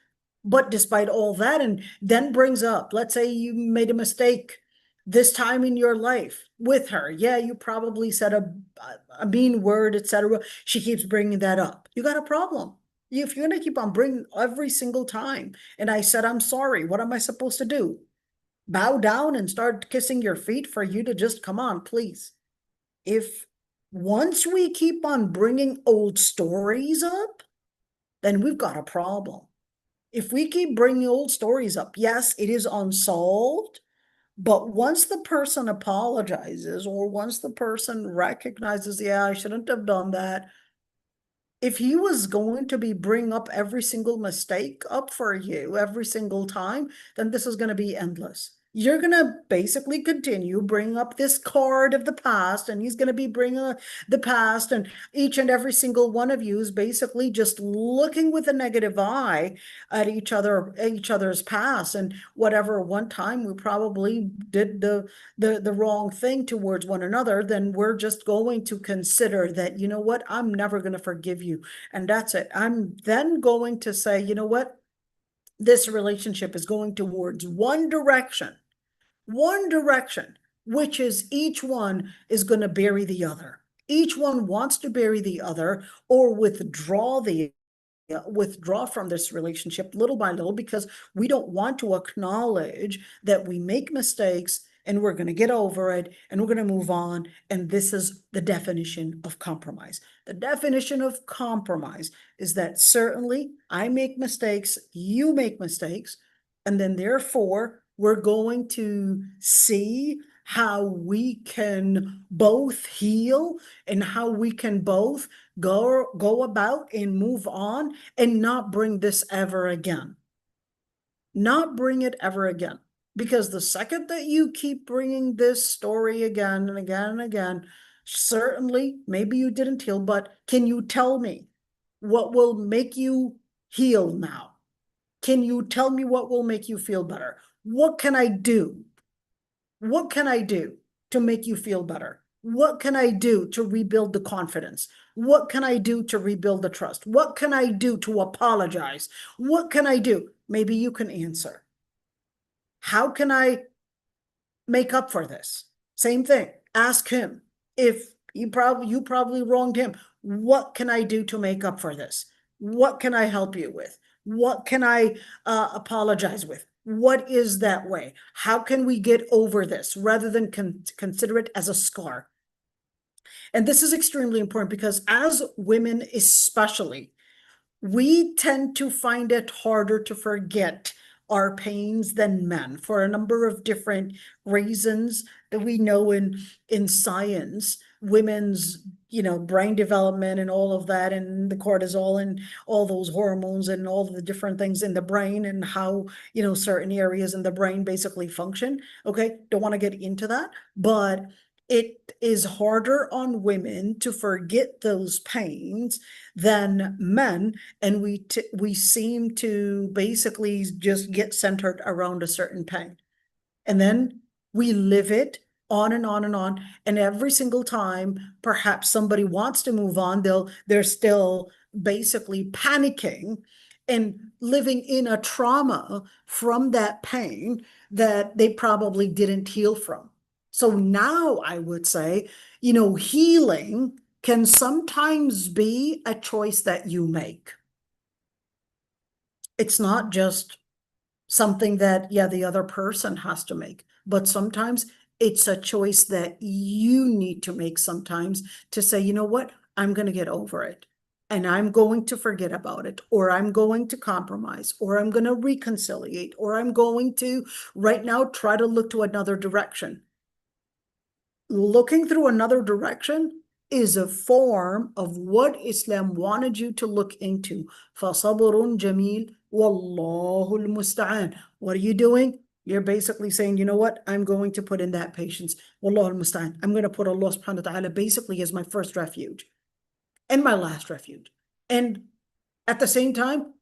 but despite all that, and then brings up, let's say you made a mistake this time in your life with her. Yeah, you probably said a mean word, etc. She keeps bringing that up. You got a problem. If you're going to keep on bringing every single time, and I said, I'm sorry, what am I supposed to do? Bow down and start kissing your feet for you to just come on, please. If once we keep on bringing old stories up, then we've got a problem. If we keep bringing old stories up, yes, it is unsolved, but once the person apologizes or once the person recognizes, yeah, I shouldn't have done that, if he was going to be bring up every single mistake up for you every single time, then this is going to be endless. You're going to basically continue bringing up this card of the past, and he's going to be bringing the past, and each and every single one of you is basically just looking with a negative eye at each other's past, and whatever one time we probably did the wrong thing towards one another, then we're just going to consider that, you know what, I'm never going to forgive you, and that's it. I'm then going to say, you know what, this relationship is going towards one direction, which is each one is going to bury the other. Each one wants to bury the other or withdraw from this relationship little by little, because we don't want to acknowledge that we make mistakes and we're going to get over it and we're going to move on. And this is the definition of compromise. The definition of compromise is that certainly I make mistakes, you make mistakes, and then therefore we're going to see how we can both heal and how we can both go about and move on and not bring this ever again. Not bring it ever again. Because the second that you keep bringing this story again and again and again, certainly, maybe you didn't heal, but can you tell me what will make you heal now? Can you tell me what will make you feel better? What can I do? What can I do to make you feel better? What can I do to rebuild the confidence? What can I do to rebuild the trust? What can I do to apologize? What can I do? Maybe you can answer. How can I make up for this? Same thing. Ask him. If you probably wronged him, what can I do to make up for this? What can I help you with? What can I apologize with? What is that way? How can we get over this rather than consider it as a scar? And this is extremely important because as women especially, we tend to find it harder to forget our pains than men for a number of different reasons that we know in science. Women's brain development and all of that, and the cortisol and all those hormones and all the different things in the brain, and how certain areas in the brain basically function. Okay, don't want to get into that, but it is harder on women to forget those pains than men, and we seem to basically just get centered around a certain pain, and then we live it on and on and on. And every single time perhaps somebody wants to move on, they're still basically panicking and living in a trauma from that pain that they probably didn't heal from. So now I would say, healing can sometimes be a choice that you make. It's not just something that, yeah, the other person has to make. But sometimes it's a choice that you need to make sometimes to say, you know what, I'm going to get over it. And I'm going to forget about it, or I'm going to compromise, or I'm going to reconciliate, or I'm going to right now try to look to another direction. Looking through another direction is a form of what Islam wanted you to look into. فَصَبْرٌ جَمِيلٌ وَاللَّهُ الْمُسْتَعَانُ. What are you doing? You're basically saying, you know what? I'm going to put in that patience. Wallahu al-musta'an. I'm going to put Allah subhanahu wa ta'ala basically as my first refuge and my last refuge. And at the same time,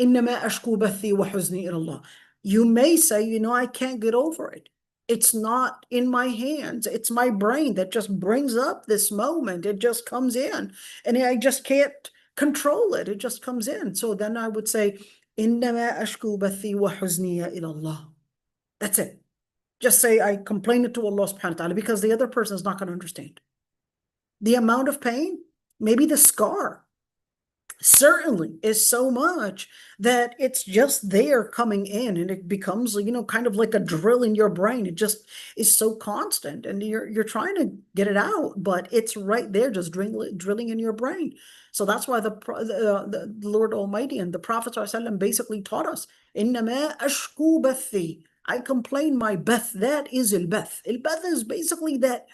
إِنَّمَا أَشْكُو بَثِّي وَحُزْنِي إِلَى اللَّهِ. You may say, you know, I can't get over it. It's not in my hands. It's my brain that just brings up this moment. It just comes in and I just can't control it. It just comes in. So then I would say, إِنَّمَا أَشْكُو بَثِّي وَحُزْنِي إِلَى اللَّهِ. That's it. Just say, I complain it to Allah subhanahu wa ta'ala, because the other person is not going to understand. The amount of pain, maybe the scar, certainly is so much that it's just there coming in, and it becomes, you know, kind of like a drill in your brain. It just is so constant, and you're trying to get it out, but it's right there just drilling in your brain. So that's why the Lord Almighty and the Prophet ﷺ basically taught us, إِنَّمَا أَشْكُو بَثِّي. I complain my bath. That is al-bath. Al-bath is basically that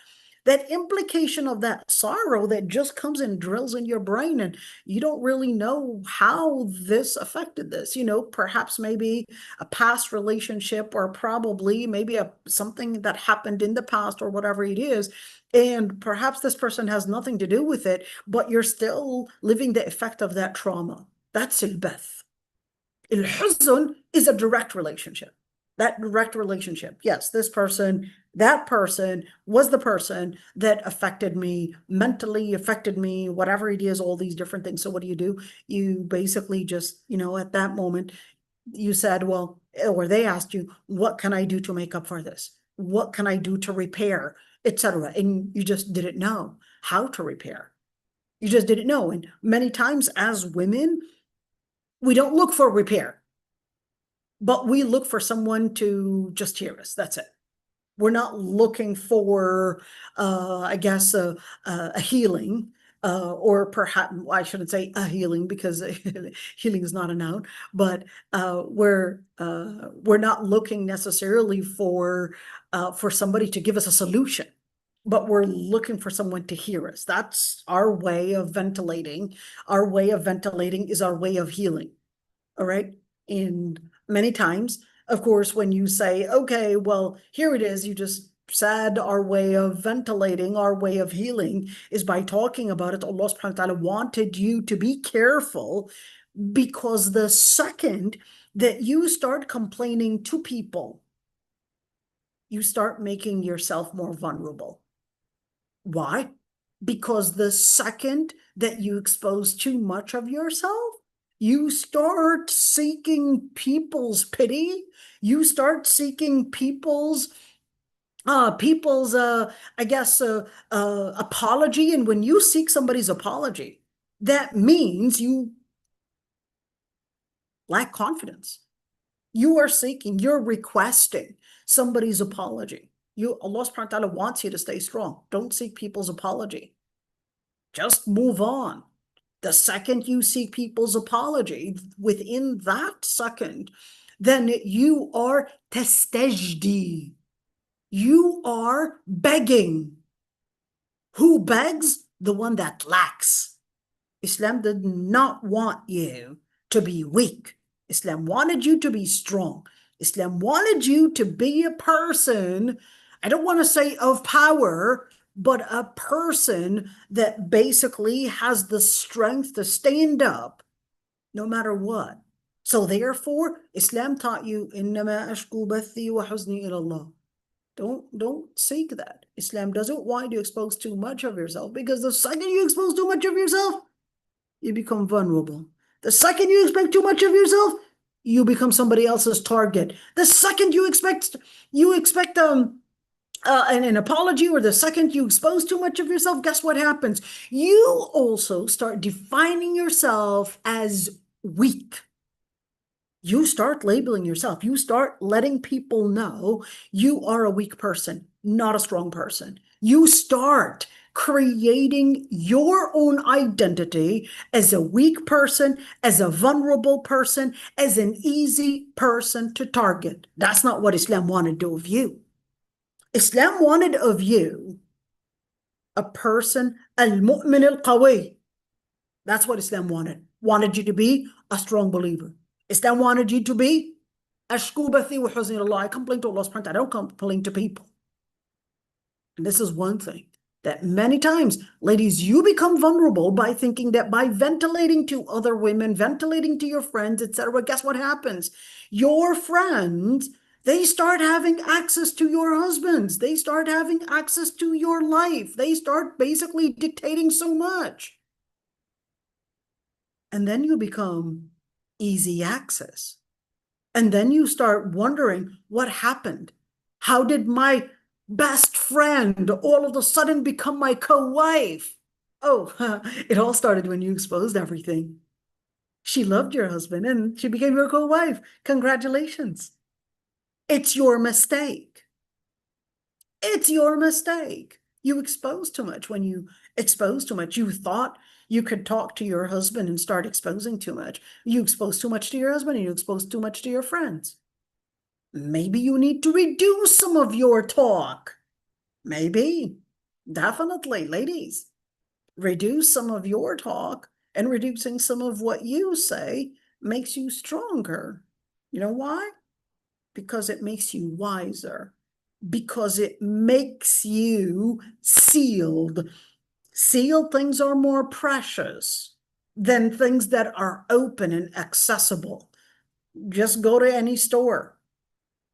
implication of that sorrow that just comes and drills in your brain, and you don't really know how this affected this. You know, perhaps maybe a past relationship, or probably maybe something that happened in the past, or whatever it is. And perhaps this person has nothing to do with it, but you're still living the effect of that trauma. That's al-bath. Al-huzn is a direct relationship. That direct relationship. Yes, this person, that person was the person that affected me mentally, affected me, whatever it is, all these different things. So what do? You basically just, you know, at that moment, you said, well, or they asked you, what can I do to make up for this? What can I do to repair, etc.? And you just didn't know how to repair. You just didn't know. And many times as women, we don't look for repair, but we look for someone to just hear us. That's it. We're not looking for, I guess, a healing, or perhaps, I shouldn't say a healing, because healing is not a noun, but we're not looking necessarily for somebody to give us a solution, but we're looking for someone to hear us. That's our way of ventilating. Our way of ventilating is our way of healing. All right. And many times, of course, when you say, okay, well, here it is, you just said our way of ventilating, our way of healing is by talking about it. Allah subhanahu wa ta'ala wanted you to be careful, because the second that you start complaining to people, you start making yourself more vulnerable. Why? Because the second that you expose too much of yourself, you start seeking people's pity. You start seeking people's I guess, apology. And when you seek somebody's apology, that means you lack confidence. You are seeking, you're requesting somebody's apology. Allah subhanahu wa ta'ala wants you to stay strong. Don't seek people's apology. Just move on. The second you seek people's apology, within that second, then you are tastajdi. You are begging. Who begs? The one that lacks. Islam did not want you to be weak. Islam wanted you to be strong. Islam wanted you to be a person, I don't want to say of power, but a person that basically has the strength to stand up no matter what. So therefore, Islam taught you, إِنَّمَا أَشْكُو بَثِّي وَحُزْنِي إِلَى اللَّهِ. Don't seek that. Islam doesn't want you to expose too much of yourself, because the second you expose too much of yourself, you become vulnerable. The second you expect too much of yourself, you become somebody else's target. The second you expect an apology, or the second you expose too much of yourself, guess what happens? You also start defining yourself as weak. You start labeling yourself. You start letting people know you are a weak person, not a strong person. You start creating your own identity as a weak person, as a vulnerable person, as an easy person to target. That's not what Islam wanted to do of you. Islam wanted of you a person, al-mu'min al-qawi. That's what Islam wanted. Wanted you to be a strong believer. Islam wanted you to be ashku bathi wa huzni Allah. I complain to Allah subhanahu wa ta'ala. I don't complain to people. And this is one thing that many times, ladies, you become vulnerable by thinking that by ventilating to other women, ventilating to your friends, etc. Guess what happens? Your friends, they start having access to your husbands. They start having access to your life. They start basically dictating so much. And then you become easy access. And then you start wondering what happened. How did my best friend all of a sudden become my co-wife? Oh, it all started when you exposed everything. She loved your husband and she became your co-wife. Congratulations. It's your mistake. It's your mistake. You exposed too much. When you exposed too much, you thought you could talk to your husband and start exposing too much. You exposed too much to your husband and you exposed too much to your friends. Maybe you need to reduce some of your talk. Maybe. Definitely, ladies. Reduce some of your talk, and reducing some of what you say makes you stronger. You know why? Because it makes you wiser. Because it makes you sealed. Sealed things are more precious than things that are open and accessible. Just go to any store.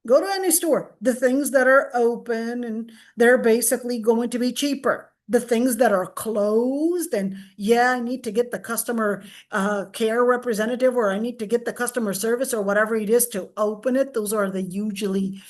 Go to any store. The things that are open and they're basically going to be cheaper. The things that are closed and yeah, I need to get the customer care representative or I need to get the customer service or whatever it is to open it. Those are usually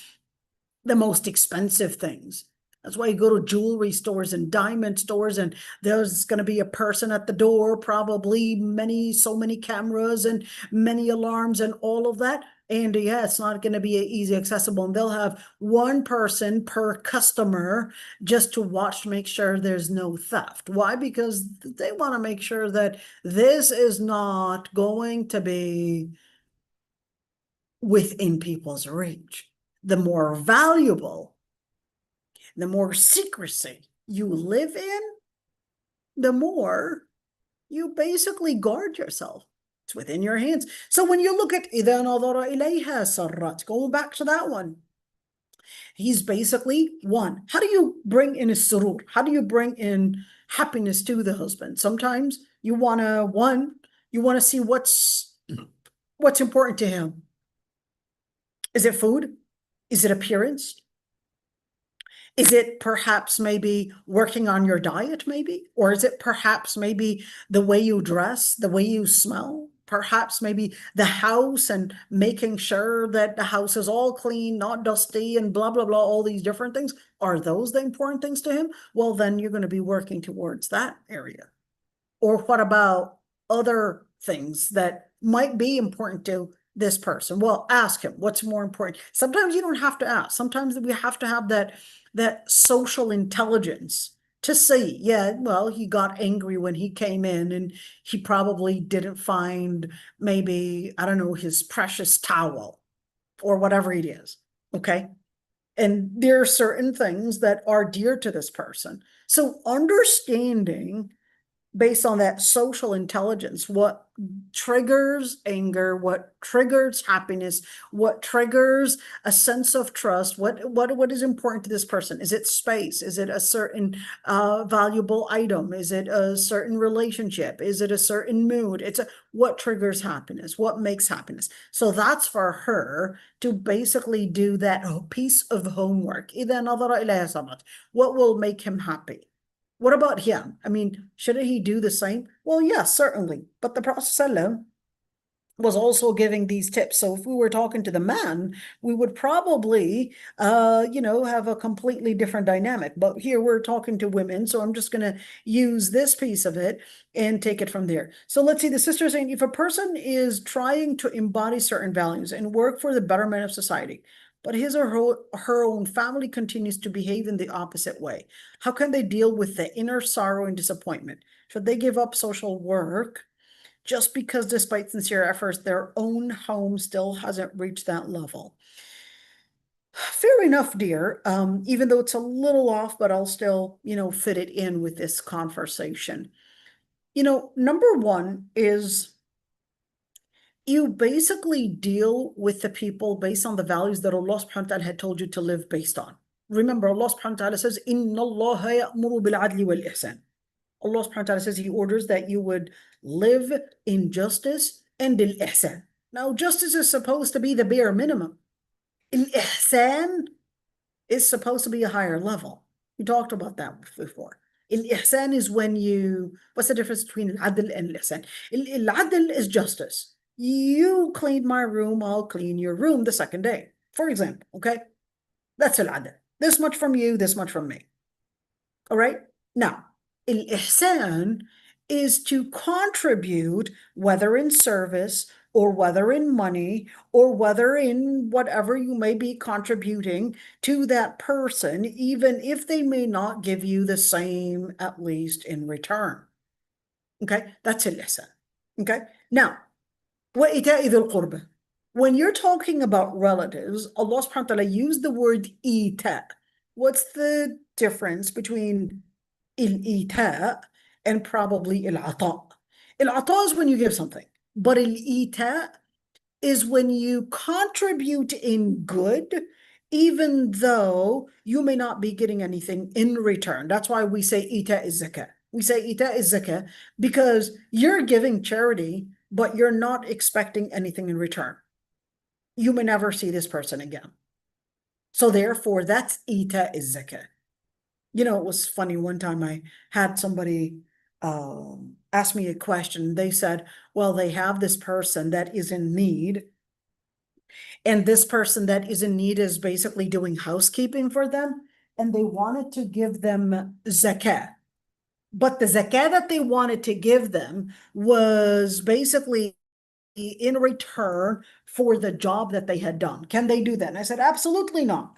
the most expensive things. That's why you go to jewelry stores and diamond stores and there's going to be a person at the door, probably so many cameras and many alarms and all of that. And yeah, it's not going to be easy accessible. And they'll have one person per customer just to watch to make sure there's no theft. Why? Because they want to make sure that this is not going to be within people's reach. The more valuable, the more secrecy you live in, the more you basically guard yourself. It's within your hands. So when you look at إِذَا نَظَرَ إِلَيْهَا سَرَّتْ, go back to that one. He's basically one. How do you bring in a surur? How do you bring in happiness to the husband? Sometimes you want to see what's important to him. Is it food? Is it appearance? Is it perhaps maybe working on your diet maybe? Or is it perhaps maybe the way you dress, the way you smell? Perhaps maybe the house and making sure that the house is all clean, not dusty and blah, blah, blah, all these different things. Are those the important things to him? Well, then you're going to be working towards that area. Or what about other things that might be important to this person? Well, ask him what's more important. Sometimes you don't have to ask. Sometimes we have to have that social intelligence to see, yeah, well, he got angry when he came in and he probably didn't find maybe, I don't know, his precious towel or whatever it is. Okay. And there are certain things that are dear to this person. So understanding based on that social intelligence, what triggers anger, what triggers happiness, what triggers a sense of trust, what is important to this person? Is it space? Is it a certain valuable item? Is it a certain relationship? Is it a certain mood? What triggers happiness? What makes happiness? So that's for her to basically do that piece of homework. إِذَا نَظَرَ إِلَيْهَا سَرَّتْ. What will make him happy? What about him? I mean, shouldn't he do the same? Well, yes, certainly. But the Prophet ﷺ, was also giving these tips. So if we were talking to the man, we would probably, have a completely different dynamic. But here we're talking to women, so I'm just going to use this piece of it and take it from there. So let's see, the sister is saying, if a person is trying to embody certain values and work for the betterment of society, but his or her own family continues to behave in the opposite way, how can they deal with the inner sorrow and disappointment? Should they give up social work just because, despite sincere efforts, their own home still hasn't reached that level? Fair enough, dear. Even though it's a little off, but I'll still, fit it in with this conversation. Number one is you basically deal with the people based on the values that Allah subhanahu wa ta'ala had told you to live based on. Remember, Allah subhanahu wa ta'ala says, Inna Allah ya'muru bil-'adli wal-ihsan. Allah subhanahu wa ta'ala says He orders that you would live in justice and al-ihsan. Now, justice is supposed to be the bare minimum. Al-ihsan is supposed to be a higher level. We talked about that before. Al-ihsan is when what's the difference between al-'adl and al-ihsan? Al-'adl is justice. You cleaned my room, I'll clean your room the second day, for example, okay? That's al-'adl. This much from you, this much from me. All right? Now, al-ihsan is to contribute, whether in service or whether in money or whether in whatever you may be contributing to that person, even if they may not give you the same, at least in return. Okay, that's al-ihsan. Okay, now, وَإِيتَاءِ ذِي الْقُرْبَى. When you're talking about relatives, Allah subhanahu wa ta'ala used the word ita. What's the difference between al-ita and probably al-ata? Al-ata is when you give something, but al-ita is when you contribute in good, even though you may not be getting anything in return. That's why we say ita is zakah. We say ita is zakah because you're giving charity, but you're not expecting anything in return. You may never see this person again. So therefore, that's ita is zakah. It was funny. One time I had somebody ask me a question. They said, well, they have this person that is in need, and this person that is in need is basically doing housekeeping for them, and they wanted to give them zakah. But the zakah that they wanted to give them was basically in return for the job that they had done. Can they do that? And I said, absolutely not.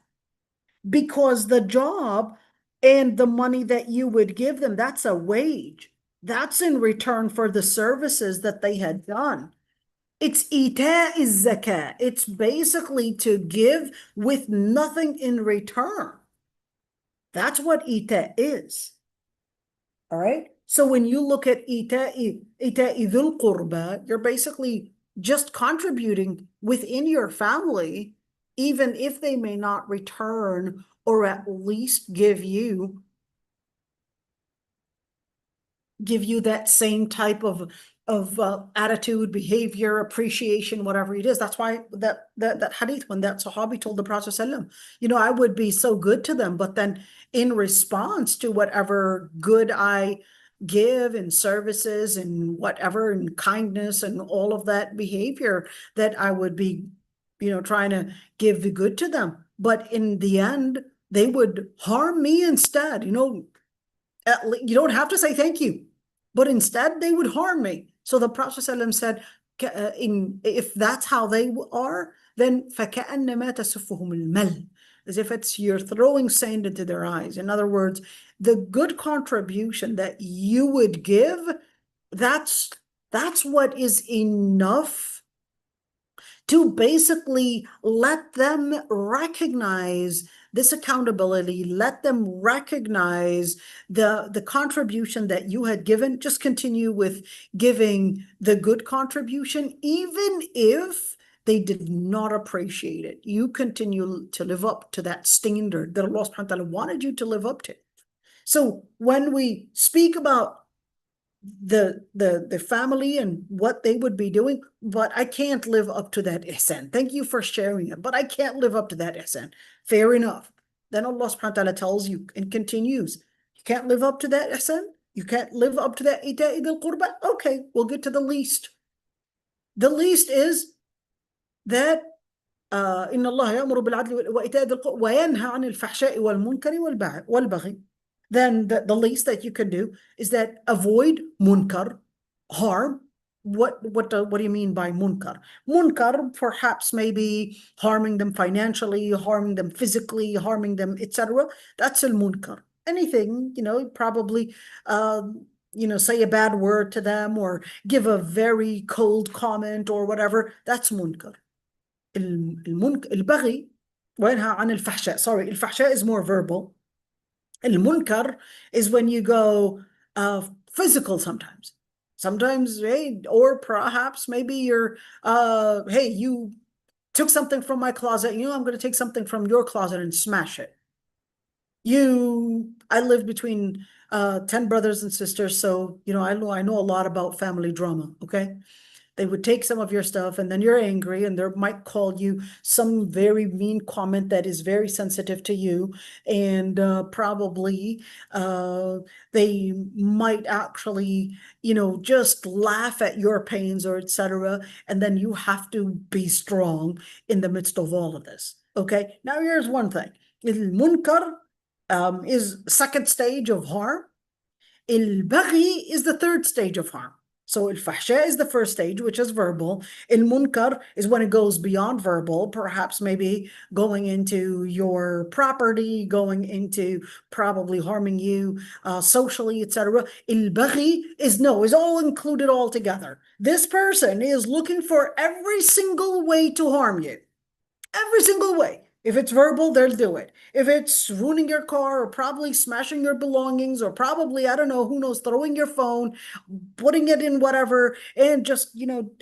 Because the job and the money that you would give them, that's a wage. That's in return for the services that they had done. It's ita is zakah. It's basically to give with nothing in return. That's what ita is. All right. So when you look at ita dhul qurba, you're basically just contributing within your family, even if they may not return or at least give you that same type of attitude, behavior, appreciation, whatever it is. That's why that hadith, when that Sahabi told the Prophet ﷺ, I would be so good to them, but then in response to whatever good I give in services and whatever, and kindness and all of that behavior, that I would be, trying to give the good to them. But in the end, they would harm me instead. You don't have to say thank you, but instead they would harm me. So the Prophet ﷺ said, if that's how they are, then فَكَأَنَّمَا تَسُفُّهُمُ الْمَلْ, as if you're throwing sand into their eyes. In other words, the good contribution that you would give, that's what is enough to basically let them recognize this accountability, let them recognize the contribution that you had given. Just continue with giving the good contribution, even if they did not appreciate it. You continue to live up to that standard that Allah subhanahu wa ta'ala wanted you to live up to. So when we speak about the family and what they would be doing, but I can't live up to that ihsan. Thank you for sharing it, but I can't live up to that ihsan. Fair enough. Then Allah subhanahu wa ta'ala tells you and continues, you can't live up to that ihsan? You can't live up to that ita'i dhil qurba? Okay, we'll get to the least. The least is that إن الله يأمر بالعدل وإيتاء ذي القربى وينهى عن الفحشاء والمنكر والبغي. Then the least that you can do is that avoid munkar, harm. What do you mean by munkar? Munkar perhaps maybe harming them financially, harming them physically, harming them, etc. That's al munkar. Anything, probably say a bad word to them or give a very cold comment or whatever. That's munkar. البغي وينهى عن الفحشاء. Sorry, الفحشاء is more verbal. المنكر is when you go physical sometimes. Sometimes, hey, or perhaps maybe you're, hey, you took something from my closet. I'm going to take something from your closet and smash it. I live between 10 brothers and sisters, so I know a lot about family drama. Okay. They would take some of your stuff and then you're angry and they might call you some very mean comment that is very sensitive to you. And probably they might actually, just laugh at your pains or etc. And then you have to be strong in the midst of all of this. Okay. Now here's one thing. Munkar is second stage of harm. Al-Baghi is the third stage of harm. So al-fahsha is the first stage, which is verbal. Al-munkar is when it goes beyond verbal, perhaps maybe going into your property, going into probably harming you socially, etc. Al-baghi is all included all together. This person is looking for every single way to harm you. Every single way. If it's verbal, they'll do it. If it's ruining your car or probably smashing your belongings or probably, I don't know, who knows, throwing your phone, putting it in whatever, and just,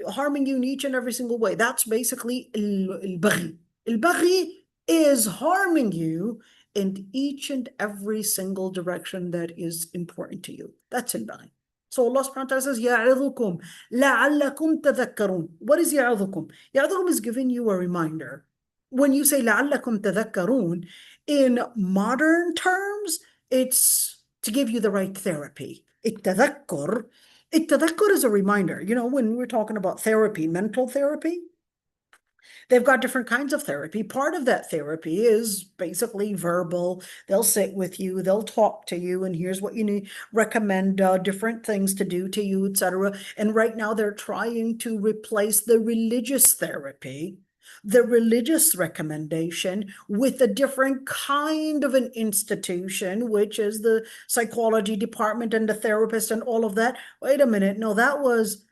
harming you in each and every single way. That's basically al-baghi. Al-baghi is harming you in each and every single direction that is important to you. That's al-baghi. So Allah subhanahu wa ta'ala says, يَعِظُكُمْ لَعَلَّكُمْ تَذَكَّرُونَ. What is يَعِظُكُم? يَعِظُكُم is giving you a reminder. When you say لَعَلَّكُمْ تَذَكَّرُونَ, in modern terms, it's to give you the right therapy. التذكر is a reminder. When we're talking about therapy, mental therapy, they've got different kinds of therapy. Part of that therapy is basically verbal. They'll sit with you, they'll talk to you, and here's what you need, recommend different things to do to you, etc. And right now they're trying to replace the religious therapy, the religious recommendation, with a different kind of an institution, which is the psychology department and the therapist and all of that. Wait a minute, no, that was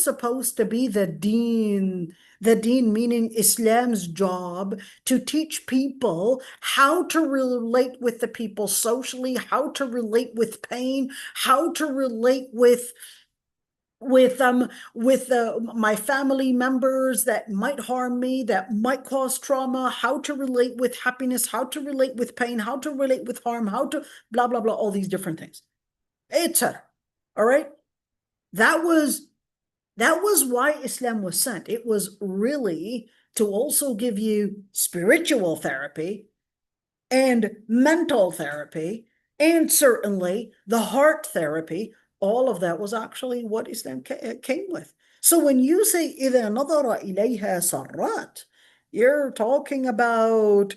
supposed to be the deen. The deen, meaning Islam's job, to teach people how to relate with the people socially, how to relate with pain, how to relate with my family members that might harm me, that might cause trauma, how to relate with happiness, how to relate with pain, how to relate with harm, how to blah, blah, blah, all these different things, etc. All right. That was why Islam was sent. It was really to also give you spiritual therapy and mental therapy and certainly the heart therapy. All of that was actually what Islam came with. So when you say إِذَا نَظَرَ إِلَيْهَا سَرَّاتْ, you're talking about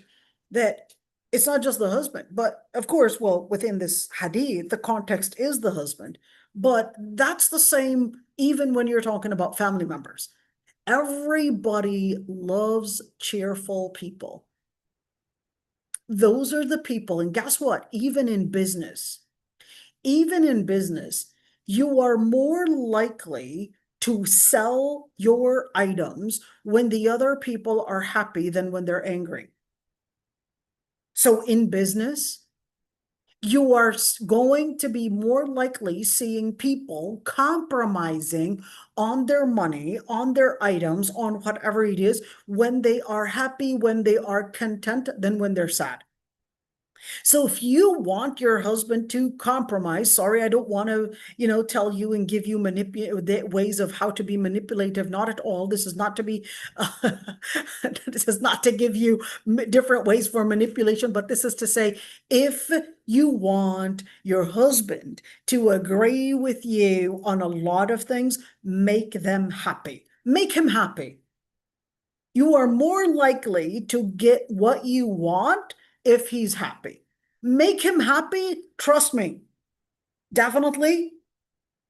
that it's not just the husband, but of course, well, within this hadith, the context is the husband, but that's the same even when you're talking about family members. Everybody loves cheerful people. Those are the people, and guess what? Even in business, you are more likely to sell your items when the other people are happy than when they're angry. So in business, you are going to be more likely seeing people compromising on their money, on their items, on whatever it is, when they are happy, when they are content, than when they're sad. So if you want your husband to compromise, sorry, I don't want to, tell you and give you ways of how to be manipulative. Not at all. This is not to be, this is not to give you different ways for manipulation, but this is to say, if you want your husband to agree with you on a lot of things, make them happy. make him happy. You are more likely to get what you want if he's happy. Make him happy, trust me. Definitely,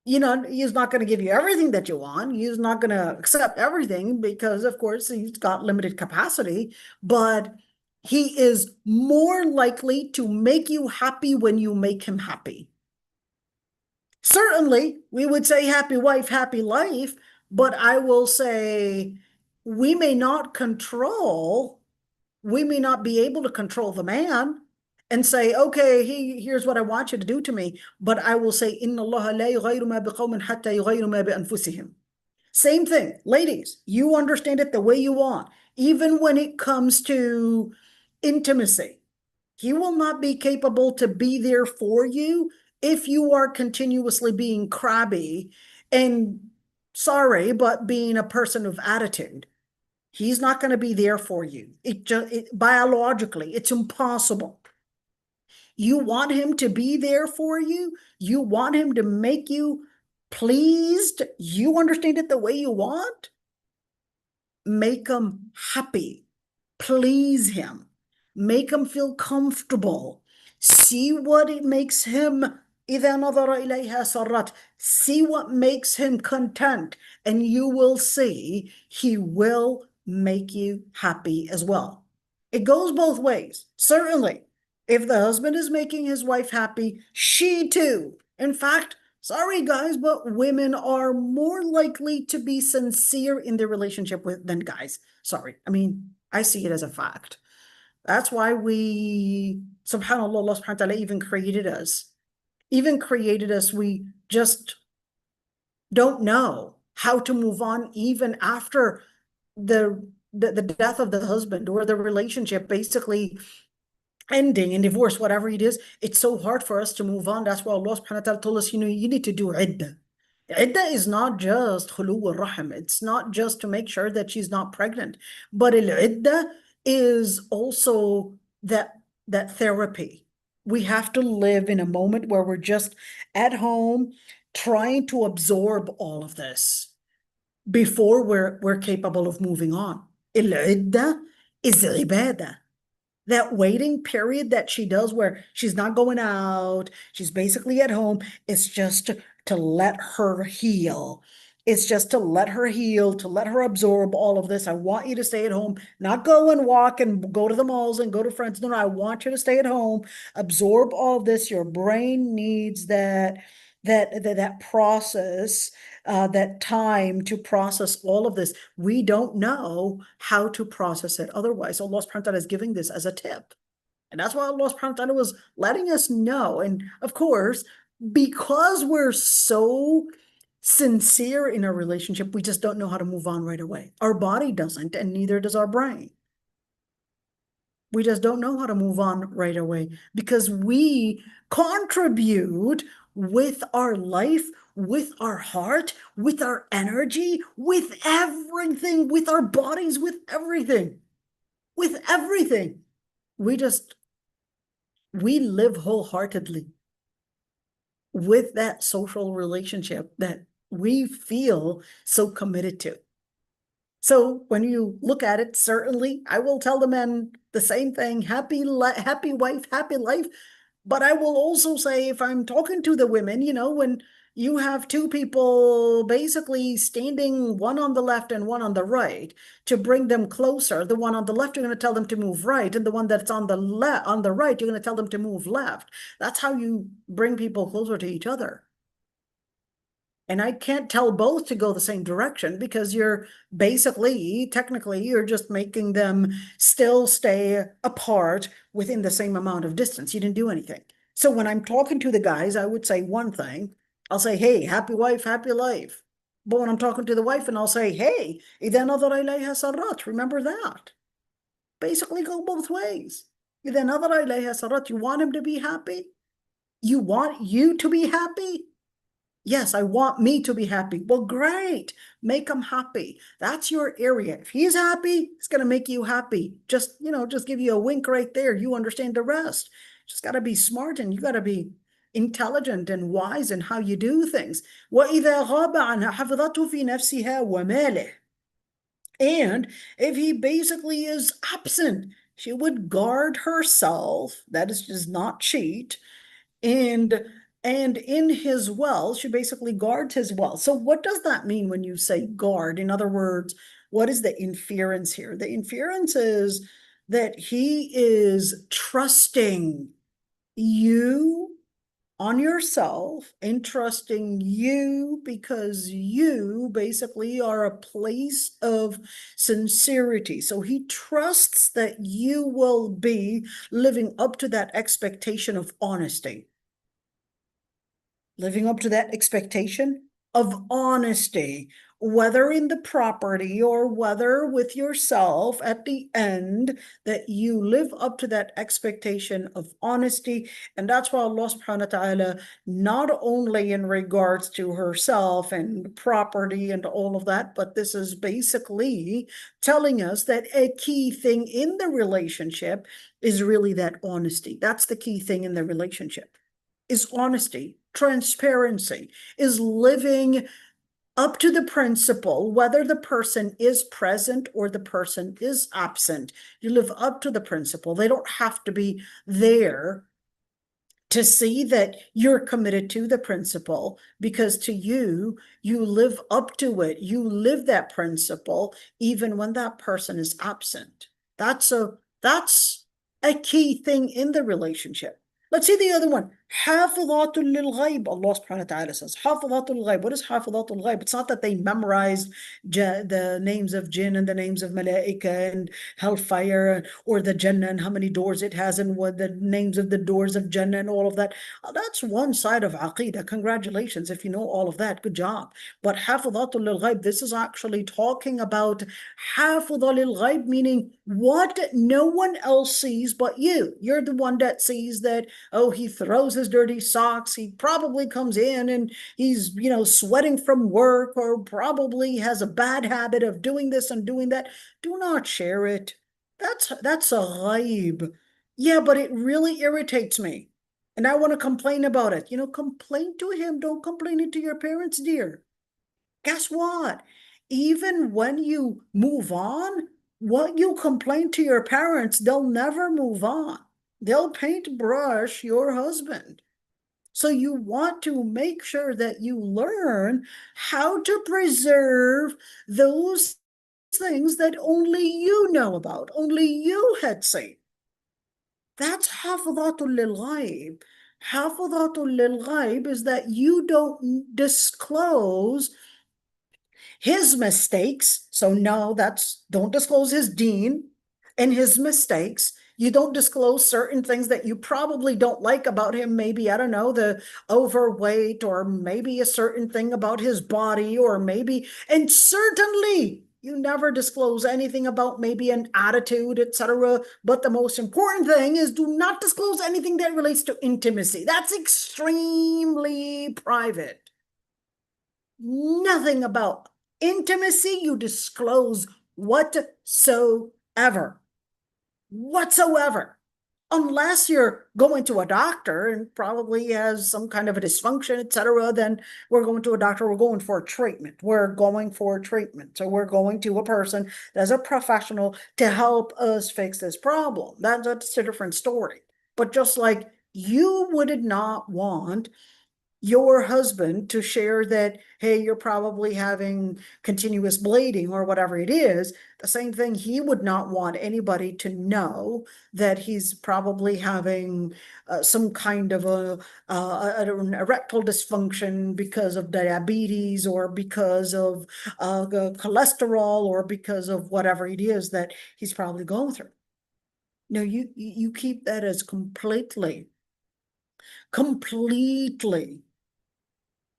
he's not going to give you everything that you want. He's not going to accept everything because, of course, he's got limited capacity, but he is more likely to make you happy when you make him happy. Certainly, we would say happy wife, happy life, but I will say we may not be able to control the man and say, okay, here's what I want you to do to me. But I will say, إِنَّ اللَّهَ لَا يُغَيِّرُ مَا بِقَوْمٍ حَتَّى يُغَيِّرُ مَا بِأَنفُسِهِمْ. Same thing, ladies, you understand it the way you want. Even when it comes to intimacy, he will not be capable to be there for you if you are continuously being crabby and, sorry, but being a person of attitude. He's not going to be there for you. Biologically, it's impossible. You want him to be there for you. You want him to make you pleased. You understand it the way you want. Make him happy. Please him. Make him feel comfortable. See what it makes him. إذا نظر إليها سرت. See what makes him content, and you will see he will make you happy as well. It goes both ways. Certainly, if the husband is making his wife happy, she too. In fact, sorry guys, but women are more likely to be sincere in their relationship than guys. Sorry. I mean, I see it as a fact. That's why subhanAllah, Allah subhanahu wa ta'ala even created us. We just don't know how to move on even after the death of the husband or the relationship basically ending in divorce, whatever it is. It's so hard for us to move on. That's why Allah subhanahu wa ta'ala told us, you need to do iddah. Iddah is not just khulu al-rahim. It's not just to make sure that she's not pregnant, but al-iddah is also that therapy. We have to live in a moment where we're just at home trying to absorb all of this before we're capable of moving on. Al-iddah is ibadah. That waiting period that she does where she's not going out, she's basically at home, it's just to let her heal. It's just to let her heal, to let her absorb all of this. I want you to stay at home, not go and walk and go to the malls and go to friends. No, I want you to stay at home, absorb all of this. Your brain needs that process, that time to process all of this. We don't know how to process it. Otherwise, Allah subhanahu wa ta'ala is giving this as a tip. And that's why Allah subhanahu wa ta'ala was letting us know. And of course, because we're so sincere in a relationship, we just don't know how to move on right away. Our body doesn't, and neither does our brain. We just don't know how to move on right away because we contribute with our life, with our heart, with our energy, with everything, with our bodies, with everything. We live wholeheartedly with that social relationship that we feel so committed to. So when you look at it, certainly I will tell the men the same thing, happy wife, happy life. But I will also say, if I'm talking to the women, when you have two people basically standing, one on the left and one on the right, to bring them closer, the one on the left, you're going to tell them to move right, and the one that's on the right, you're going to tell them to move left. That's how you bring people closer to each other. And I can't tell both to go the same direction because you're technically, you're just making them still stay apart within the same amount of distance. You didn't do anything. So when I'm talking to the guys, I would say one thing. I'll say, hey, happy wife, happy life. But when I'm talking to the wife, and I'll say, hey, إِذَا نَظَرَ إِلَيْهَا سَرَّتْ. Remember that. Basically go both ways. إِذَا نَظَرَ إِلَيْهَا سَرَّتْ. You want him to be happy? You want you to be happy? Yes, I want me to be happy. Well, great. Make him happy. That's your area. If he's happy, it's going to make you happy. Just give you a wink right there. You understand the rest. Just got to be smart, and you got to be intelligent and wise in how you do things. وَإِذَا غَابَ عَنْهَا حَفِظَتْهُ فِي نَفْسِهَا وَمَالِهِ. And if he basically is absent, she would guard herself, that is, does not cheat, and in his wealth, she basically guards his wealth. So what does that mean when you say guard? In other words, what is the inference here? The inference is that he is trusting you on yourself and trusting you because you basically are a place of sincerity. So he trusts that you will be living up to that expectation of honesty. Living up to that expectation of honesty, whether in the property or whether with yourself at the end, that you live up to that expectation of honesty. And that's why Allah subhanahu wa ta'ala, not only in regards to herself and property and all of that, but this is basically telling us that a key thing in the relationship is really that honesty. That's the key thing in the relationship, is honesty, transparency, is living up to the principle, whether the person is present or the person is absent. You live up to the principle. They don't have to be there to see that you're committed to the principle, because to you, you live up to it. You live that principle even when that person is absent. That's a key thing in the relationship. Let's see the other one. حافظات للغيب. Allah subhanahu wa ta'ala says, حافظات للغيب. What is حافظات للغيب? It's not that they memorized the names of jinn and the names of malaika and hellfire, or the Jannah and how many doors it has and what the names of the doors of Jannah and all of that. That's one side of Aqidah. Congratulations if you know all of that. Good job. But حافظات للغيب, this is actually talking about حافظ للغيب, meaning what no one else sees but you. You're the one that sees that, oh, he throws his dirty socks. He probably comes in and he's, sweating from work, or probably has a bad habit of doing this and doing that. Do not share it. That's a ghaib. Yeah, but it really irritates me. And I want to complain about it. Complain to him. Don't complain it to your parents, dear. Guess what? Even when you move on, what you complain to your parents, they'll never move on. They'll paintbrush your husband. So you want to make sure that you learn how to preserve those things that only you know about, only you had seen. That's حافظات للغيب. حافظات للغيب is that you don't disclose his mistakes. So no, don't disclose his deen and his mistakes. You don't disclose certain things that you probably don't like about him. Maybe, I don't know, the overweight, or maybe a certain thing about his body, or maybe, and certainly you never disclose anything about maybe an attitude, etc. But the most important thing is, do not disclose anything that relates to intimacy. That's extremely private. Nothing about intimacy you disclose whatsoever. Unless you're going to a doctor and probably has some kind of a dysfunction, etc., then we're going to a doctor, we're going for a treatment. So we're going to a person that's a professional to help us fix this problem. That's a different story. But just like you would not want your husband to share that, hey, you're probably having continuous bleeding or whatever it is, the same thing, he would not want anybody to know that he's probably having some kind of an erectile dysfunction because of diabetes, or because of cholesterol, or because of whatever it is that he's probably going through. No, you keep that as completely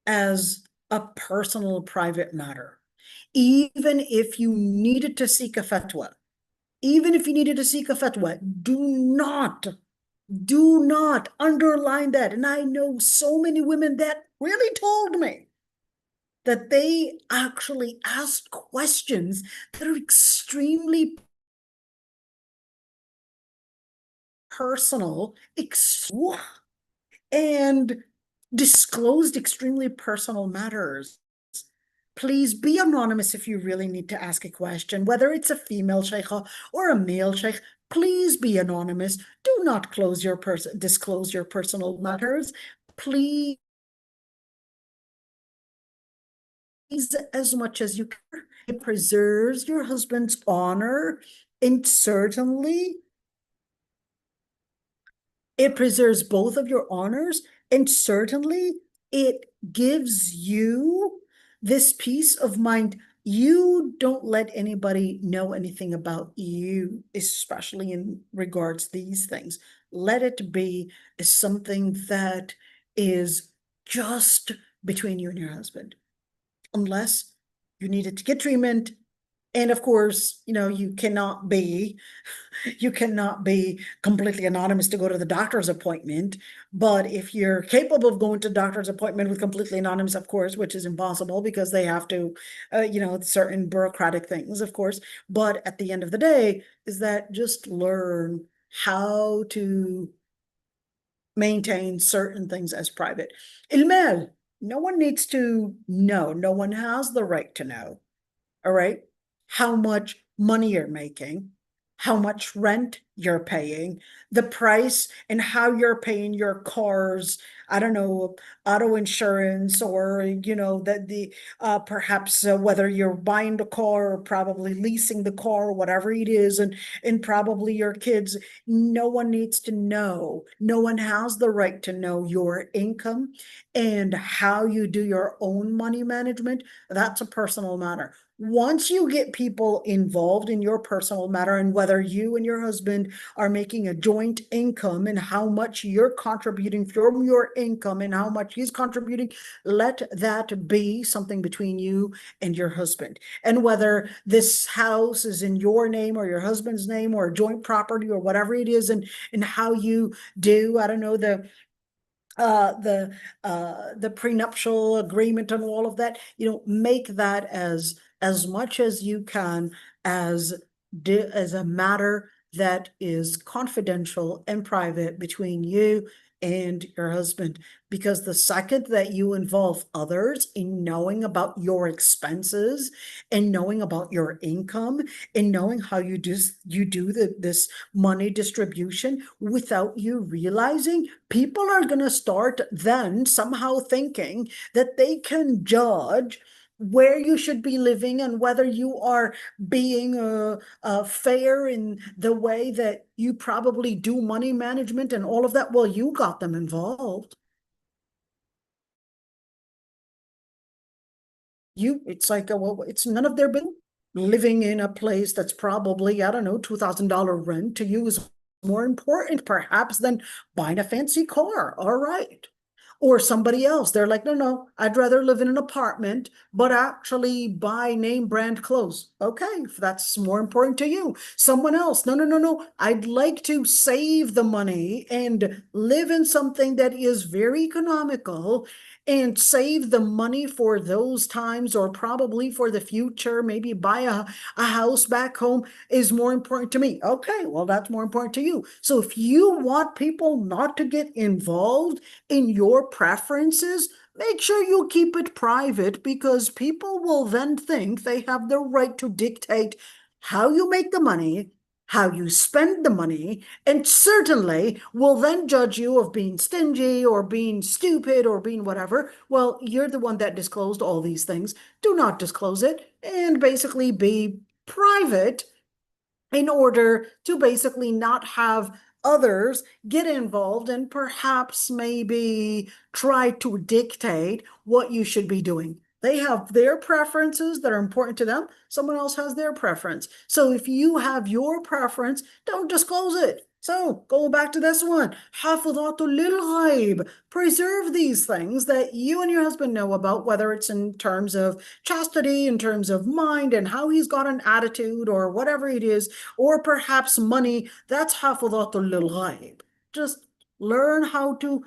as a personal private matter. Even if you needed to seek a fatwa, do not underline that. And I know so many women that really told me that they actually asked questions that are extremely personal, and disclosed extremely personal matters. Please be anonymous if you really need to ask a question, whether it's a female sheikha or a male sheikh. Please be anonymous. Do not disclose your personal matters. Please, as much as you can. It preserves your husband's honor, and certainly it preserves both of your honors, and certainly it gives you this peace of mind. You don't let anybody know anything about you, especially in regards to these things. Let it be something that is just between you and your husband, unless you needed to get treatment. And of course, you cannot be completely anonymous to go to the doctor's appointment. But if you're capable of going to doctor's appointment with completely anonymous, of course, which is impossible because they have to, certain bureaucratic things, of course. But at the end of the day, is that just learn how to maintain certain things as private. Ilmal, no one needs to know. No one has the right to know. All right, how much money you're making, how much rent you're paying, the price and how you're paying your cars, I don't know, auto insurance, or perhaps whether you're buying the car or probably leasing the car or whatever it is, and probably your kids. No one needs to know. No one has the right to know your income and how you do your own money management. That's a personal matter. Once you get people involved in your personal matter, and whether you and your husband are making a joint income and how much you're contributing from your income and how much he's contributing, let that be something between you and your husband. And whether this house is in your name or your husband's name or joint property or whatever it is, and how you do, I don't know, the prenuptial agreement and all of that, make that as much as you can as a matter that is confidential and private between you and your husband. Because the second that you involve others in knowing about your expenses and knowing about your income and knowing how you do this money distribution without you realizing, people are going to start then somehow thinking that they can judge where you should be living and whether you are being fair in the way that you probably do money management and all of that. Well, you got them involved. It's like, well, it's none of their business. Living in a place that's probably, I don't know, $2,000 rent to you is more important perhaps than buying a fancy car. All right. Or somebody else, they're like, no, I'd rather live in an apartment, but actually buy name brand clothes. Okay, if that's more important to you. Someone else, no, I'd like to save the money and live in something that is very economical and save the money for those times, or probably for the future, maybe buy a house back home is more important to me. Okay, well, that's more important to you. So if you want people not to get involved in your preferences, make sure you keep it private, because people will then think they have the right to dictate how you make the money, how you spend the money, and certainly will then judge you of being stingy or being stupid or being whatever. Well, you're the one that disclosed all these things. Do not disclose it, and basically be private in order to basically not have others get involved and perhaps maybe try to dictate what you should be doing. They have their preferences that are important to them. Someone else has their preference. So if you have your preference, don't disclose it. So go back to this one. حافظات للغيب. Preserve these things that you and your husband know about, whether it's in terms of chastity, in terms of mind and how he's got an attitude or whatever it is, or perhaps money. That's حافظات للغيب. Just learn how to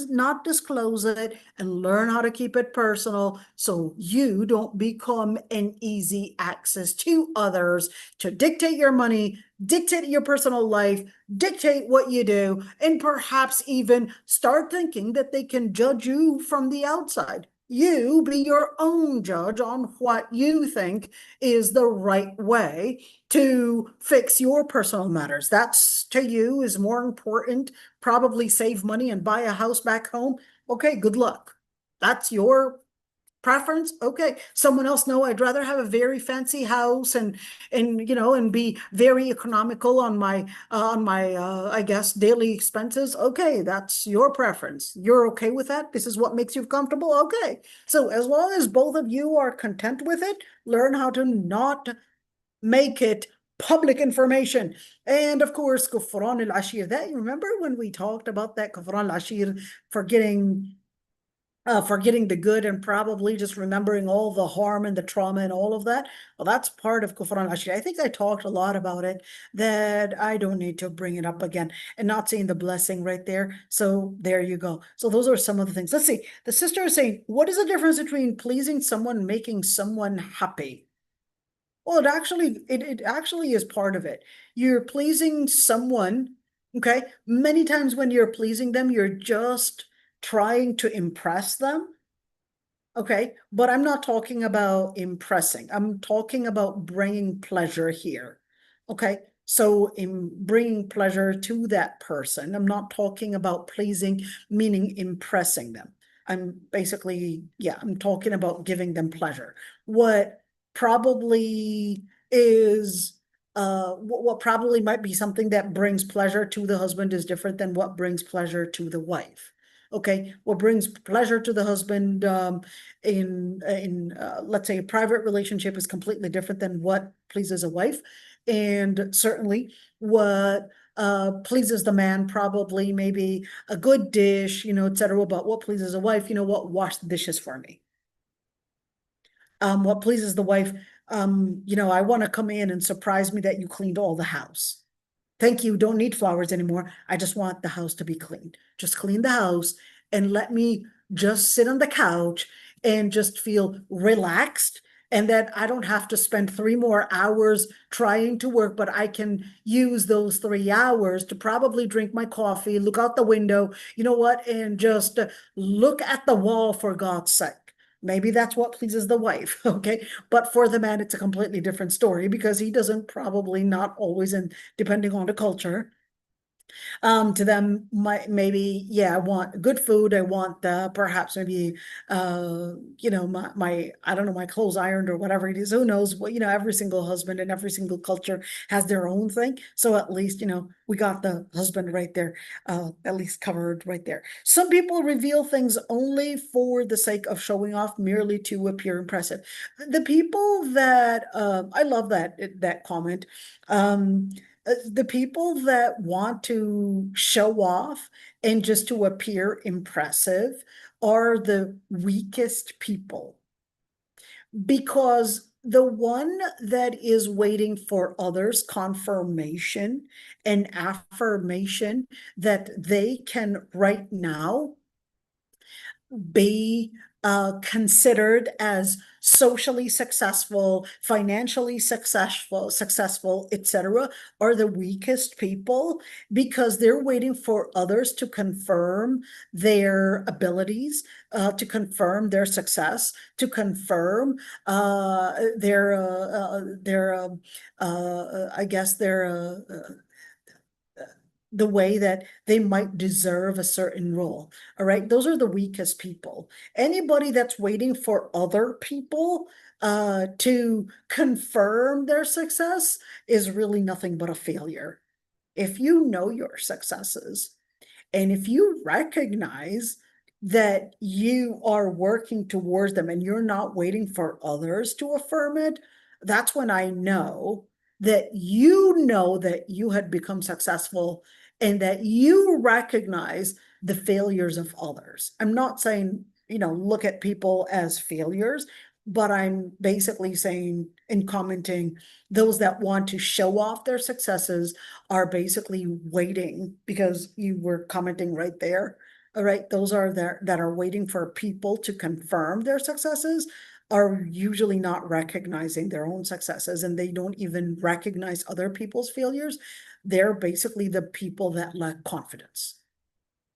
not disclose it and learn how to keep it personal, so you don't become an easy access to others to dictate your money, dictate your personal life, dictate what you do, and perhaps even start thinking that they can judge you from the outside. You be your own judge on what you think is the right way to fix your personal matters. That's to you is more important. Probably save money and buy a house back home. Okay, good luck. That's your preference. Okay, someone else, no, I'd rather have a very fancy house and and be very economical on my I guess daily expenses. Okay, that's your preference. You're okay with that? This is what makes you comfortable. Okay, so as long as both of you are content with it, learn how to not make it public information. And of course, kufran al-ashir, that you remember when we talked about that kufran al-ashir, forgetting the good and probably just remembering all the harm and the trauma and all of that. Well, that's part of Kufran al-Ashir. I think I talked a lot about it, that I don't need to bring it up again, and not saying the blessing right there. So there you go. So those are some of the things. Let's see. The sister is saying, what is the difference between pleasing someone and making someone happy? Well, it actually is part of it. You're pleasing someone, okay? Many times when you're pleasing them, you're just trying to impress them. Okay, but I'm not talking about impressing. I'm talking about bringing pleasure here. Okay, so in bringing pleasure to that person, I'm not talking about pleasing, meaning impressing them. I'm basically, yeah, I'm talking about giving them pleasure. What probably is, what probably might be something that brings pleasure to the husband is different than what brings pleasure to the wife. Okay, what brings pleasure to the husband, in let's say a private relationship is completely different than what pleases a wife. And certainly what pleases the man, probably maybe a good dish, etc. But what pleases a wife, wash the dishes for me. What pleases the wife, I want to come in and surprise me that you cleaned all the house. Thank you, don't need flowers anymore. I just want the house to be clean. Just clean the house and let me just sit on the couch and just feel relaxed, and that I don't have to spend 3 more hours trying to work, but I can use those 3 hours to probably drink my coffee, look out the window, you know what, and just look at the wall, for God's sake. Maybe that's what pleases the wife, okay? But for the man, it's a completely different story, because he doesn't, probably not always, and depending on the culture, to them, maybe, yeah, I want good food. I want perhaps maybe my I don't know, my clothes ironed or whatever it is. Who knows what, every single husband and every single culture has their own thing. So at least, we got the husband right there, at least covered right there. Some people reveal things only for the sake of showing off, merely to appear impressive. The people that I love that comment. The people that want to show off and just to appear impressive are the weakest people, because the one that is waiting for others' confirmation and affirmation that they can right now be considered as socially successful, financially successful, etc., are the weakest people, because they're waiting for others to confirm their abilities, to confirm their success, to confirm I guess the way that they might deserve a certain role. All right, those are the weakest people. Anybody that's waiting for other people to confirm their success is really nothing but a failure. If you know your successes, and if you recognize that you are working towards them and you're not waiting for others to affirm it, that's when I know that you had become successful, and that you recognize the failures of others. I'm not saying, look at people as failures, but I'm basically saying and commenting, those that want to show off their successes are basically waiting, because you were commenting right there. All right, those are there that are waiting for people to confirm their successes are usually not recognizing their own successes, and they don't even recognize other people's failures. They're basically the people that lack confidence.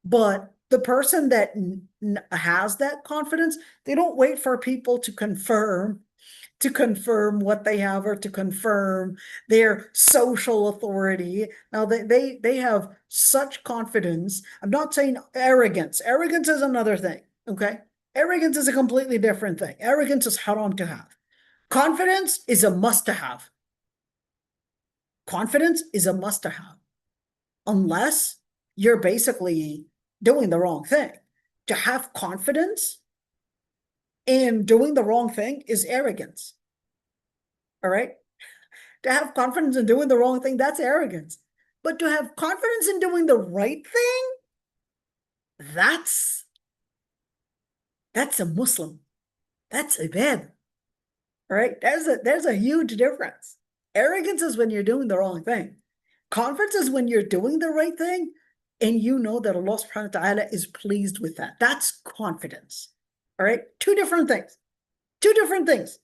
But the person that has that confidence, they don't wait for people to confirm what they have or to confirm their social authority. Now they have such confidence. I'm not saying arrogance. Arrogance is another thing, okay? Arrogance is a completely different thing. Arrogance is haram to have. Confidence is a must to have. Confidence is a must to have, unless you're basically doing the wrong thing. To have confidence in doing the wrong thing is arrogance. All right? To have confidence in doing the wrong thing, that's arrogance. But to have confidence in doing the right thing, that's a Muslim. That's ibad. All right? There's a huge difference. Arrogance is when you're doing the wrong thing. Confidence is when you're doing the right thing and you know that Allah subhanahu wa ta'ala is pleased with that. That's confidence. All right? Two different things. Two different things.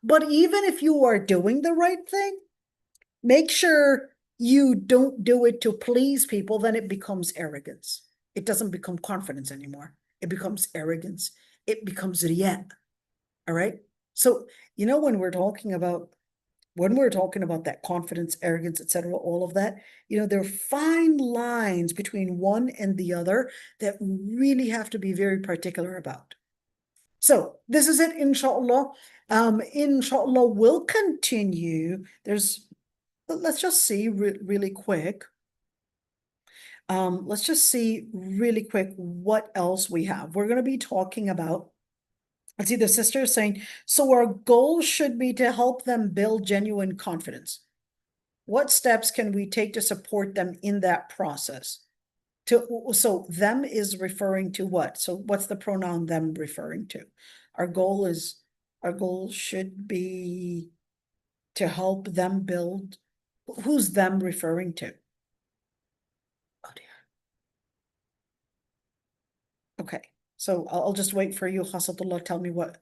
But even if you are doing the right thing, make sure you don't do it to please people, then it becomes arrogance. It doesn't become confidence anymore. It becomes arrogance. It becomes riyah. All right? So, you know, when we're talking about that confidence, arrogance, etc., all of that, you know, there are fine lines between one and the other that we really have to be very particular about. So this is it, inshallah. Inshallah, we'll continue. Let's just see really quick. Let's just see really quick what else we have. We're going to be talking about, I see the sister is saying, so our goal should be to help them build genuine confidence. What steps can we take to support them in that process? So them is referring to what? So what's the pronoun them referring to? Our goal should be to help them build. Who's them referring to? Oh dear. Okay. So I'll just wait for you, Khasatullah, tell me what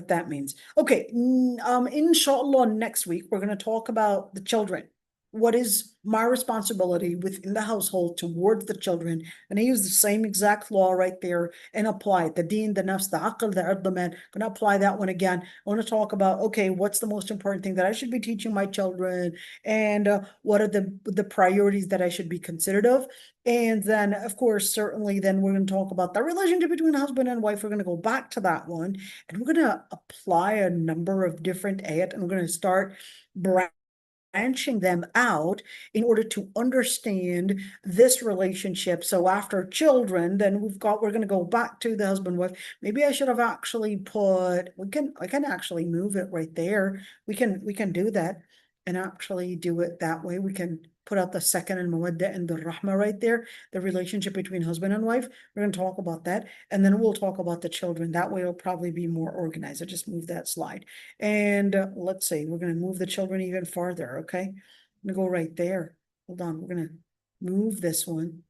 that means. Okay, inshallah, next week, we're going to talk about the children. What is my responsibility within the household towards the children? And I use the same exact law right there and apply it. The deen, the nafs, the aql, the ard, the man. I'm going to apply that one again. I want to talk about, okay, what's the most important thing that I should be teaching my children? And what are the priorities that I should be considerate of? And then, of course, certainly then we're going to talk about the relationship between husband and wife. We're going to go back to that one. And we're going to apply a number of different ayat. And we're going to start branching them out in order to understand this relationship. So after children, then we're going to go back to the husband wife. Maybe I should have actually I can actually move it right there. We can do that and actually do it that way. We can put out the second and mawadda and the rahma right there, the relationship between husband and wife. We're going to talk about that. And then we'll talk about the children. That way it'll probably be more organized. I just move that slide. And let's see, we're going to move the children even farther. Okay. I'm going to go right there. Hold on. We're going to move this one.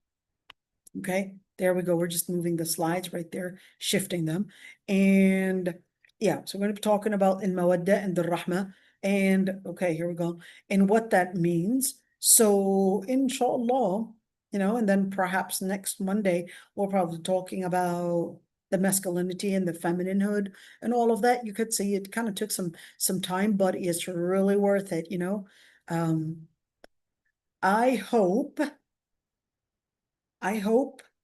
Okay. There we go. We're just moving the slides right there, shifting them. And yeah, so we're going to be talking about in mawadda and the rahma. And okay, here we go. And what that means. So inshallah, you know, and then perhaps next Monday, we'll probably be talking about the masculinity and the femininehood and all of that. You could see it kind of took some time, but it's really worth it, you know. I hope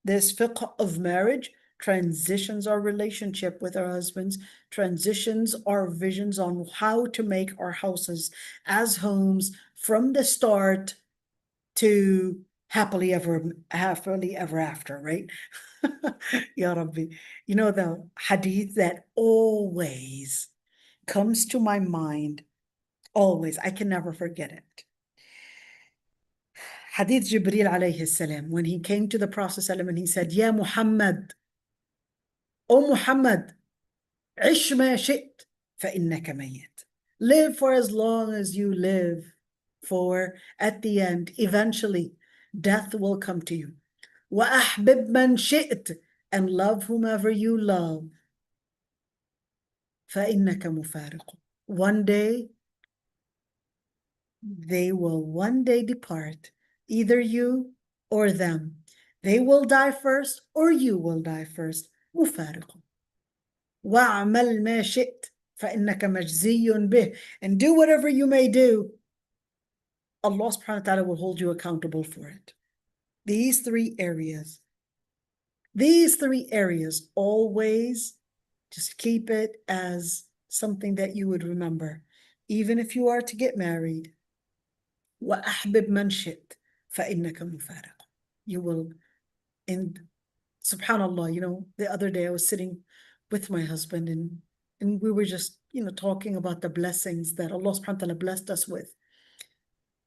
this fiqh of marriage transitions our relationship with our husbands, transitions our visions on how to make our houses as homes from the start to happily ever after, right? Ya Rabbi. You know, the hadith that always comes to my mind, always, I can never forget it. Hadith Jibreel alayhi salam, when he came to the Prophet and he said, Ya Muhammad, O Muhammad, عش ما شئت فإنك ميت. Live for as long as you live, for at the end, eventually, death will come to you. وأحبب من شئت, and love whomever you love. فإنك مفارق. One day, they will one day depart, either you or them. They will die first or you will die first. مفارق. واعمل ما شئت فإنك مجزي به. And do whatever you may do, Allah subhanahu wa ta'ala will hold you accountable for it. These three areas, always just keep it as something that you would remember. Even if you are to get married, وَأَحْبِبْ مَنْ شِئْتَ فَإِنَّكَ مُفَارِقٌ. You will, and subhanallah, you know, the other day I was sitting with my husband and we were just, you know, talking about the blessings that Allah subhanahu wa ta'ala blessed us with.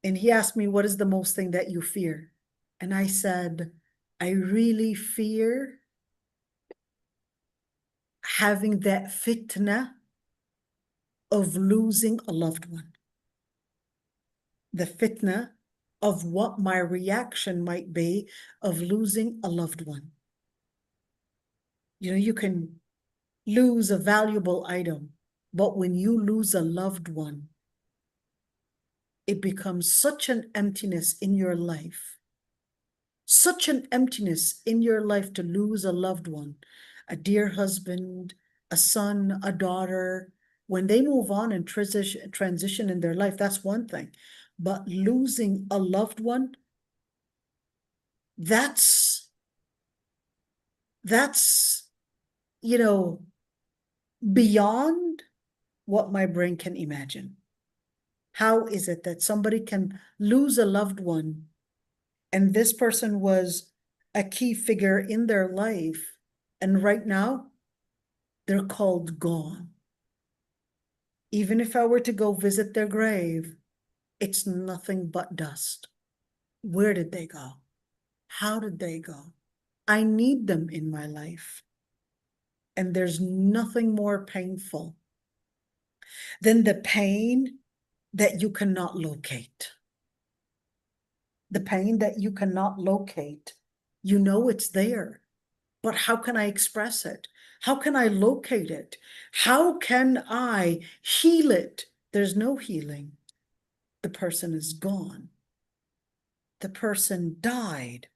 And he asked me, what is the most thing that you fear? And I said, I really fear having that fitna of losing a loved one. The fitna of what my reaction might be of losing a loved one. You know, you can lose a valuable item, but when you lose a loved one, it becomes such an emptiness in your life. Such an emptiness in your life to lose a loved one, a dear husband, a son, a daughter. When they move on and transition in their life, that's one thing. But losing a loved one, that's, you know, beyond what my brain can imagine. How is it that somebody can lose a loved one and this person was a key figure in their life, and right now they're called gone? Even if I were to go visit their grave, it's nothing but dust. Where did they go? How did they go? I need them in my life. And there's nothing more painful than the pain that you cannot locate. The pain that you cannot locate. You know it's there, but how can I express it? How can I locate it? How can I heal it? There's no healing. The person is gone. The person died.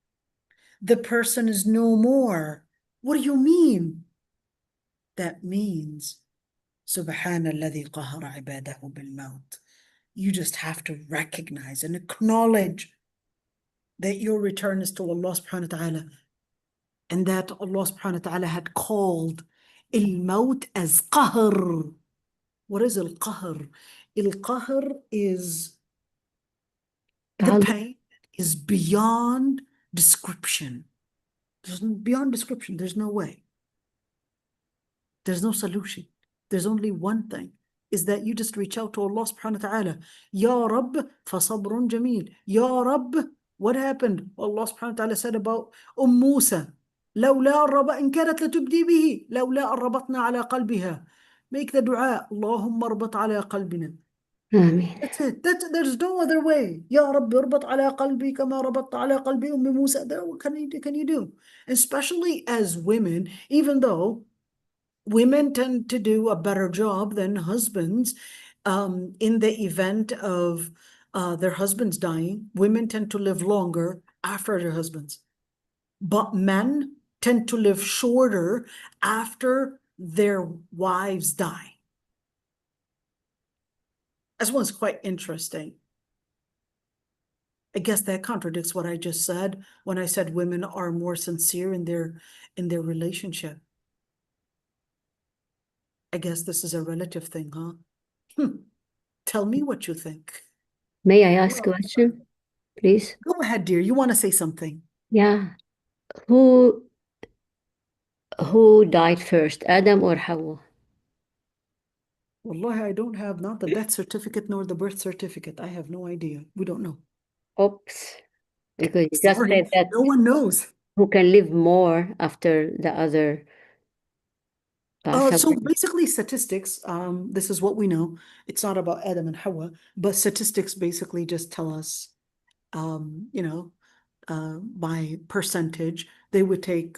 The person is no more. What do you mean? That means, Subhana alladhi qahara ibadahu bil maut. You just have to recognize and acknowledge that your return is to Allah subhanahu wa ta'ala, and that Allah subhanahu wa ta'ala had called al-maut as qahr. What is al-qahr? Al-qahr is the pain is beyond description. Beyond description, there's no way. There's no solution. There's only one thing, is that you just reach out to Allah subhanahu wa ta'ala. Ya Rabb, fasabrun jameel. Ya Rabb, what happened? Allah subhanahu wa ta'ala said about Musa, لولا إن كانت لتبدي به لولا أن ربطنا على قلبها. Make the dua, اللهم اربط على قلبنا. آمين. That's it. There's no other way. يا رب اربط على قلبي كما ربطت على قلب موسى. What can you do? Especially as women, even though women tend to do a better job than husbands in the event of their husbands dying. Women tend to live longer after their husbands, but men tend to live shorter after their wives die. This one's quite interesting. I guess that contradicts what I just said when I said women are more sincere in their relationship. I guess this is a relative thing, huh? Tell me what you think. May I ask a question, please? Go ahead, dear. You want to say something? Yeah. Who died first, Adam or Hawa? Wallahi, I don't have not the death certificate nor the birth certificate. I have no idea. We don't know. Oops. Because you just Sorry, said that no one knows. who can live more after the other So basically statistics, this is what we know. It's not about Adam and Hawa, but statistics basically just tell us, you know, by percentage, they would take,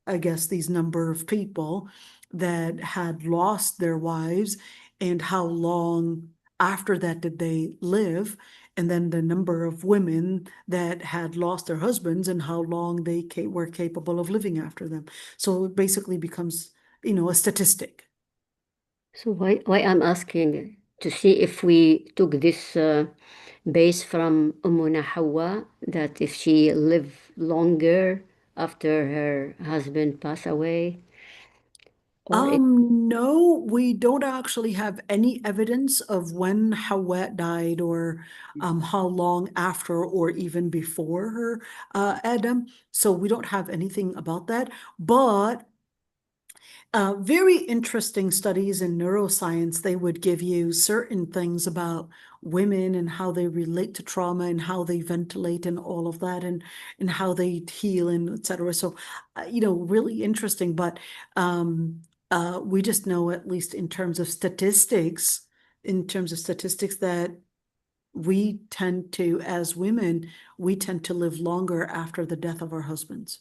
I guess, these number of people that had lost their wives and how long after that did they live, and then the number of women that had lost their husbands and how long they were capable of living after them. So it basically becomes, a statistic. So why I'm asking to see if we took this base from Ummuna Hawa, that if she lived longer after her husband passed away, or it, No, we don't actually have any evidence of when Hawa died or how long after or even before her Adam. So we don't have anything about that. But very interesting studies in neuroscience, they would give you certain things about women and how they relate to trauma and how they ventilate and all of that and how they heal and etc. So, really interesting. But we just know, at least in terms of statistics, that we tend to, as women, we tend to live longer after the death of our husbands.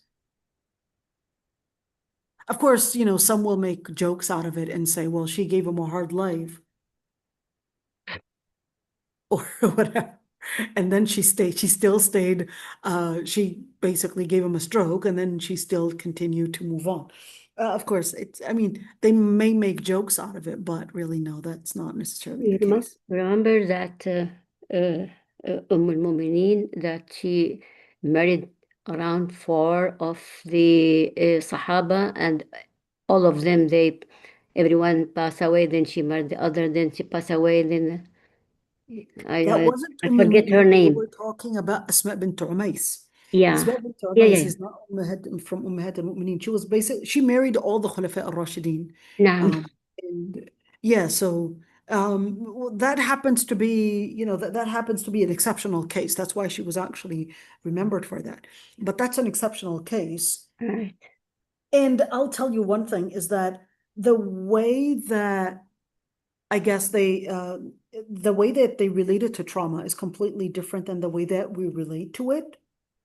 Of course, some will make jokes out of it and say, well, she gave him a hard life or whatever. And then she still stayed, she basically gave him a stroke and then she still continued to move on. Of course, they may make jokes out of it, but really, no, that's not necessarily you the case. remember that al-Mu'mineen, that she married around 4 of the Sahaba, and all of them, everyone passed away, then she married the other, then she passed away, then I That I, wasn't I forget her Mu'mineen. We name. were talking about Asma bint Umais. Yeah. Asma bint Yeah, Umais yeah. is not from Ummahat al-Mu'mineen. She married all the Khulafa al-Rashideen. نعم. And yeah, so that happens to be, that happens to be an exceptional case. That's why she was actually remembered for that. But that's an exceptional case. Right. And I'll tell you one thing is that the way that I guess the way that they related to trauma is completely different than the way that we relate to it.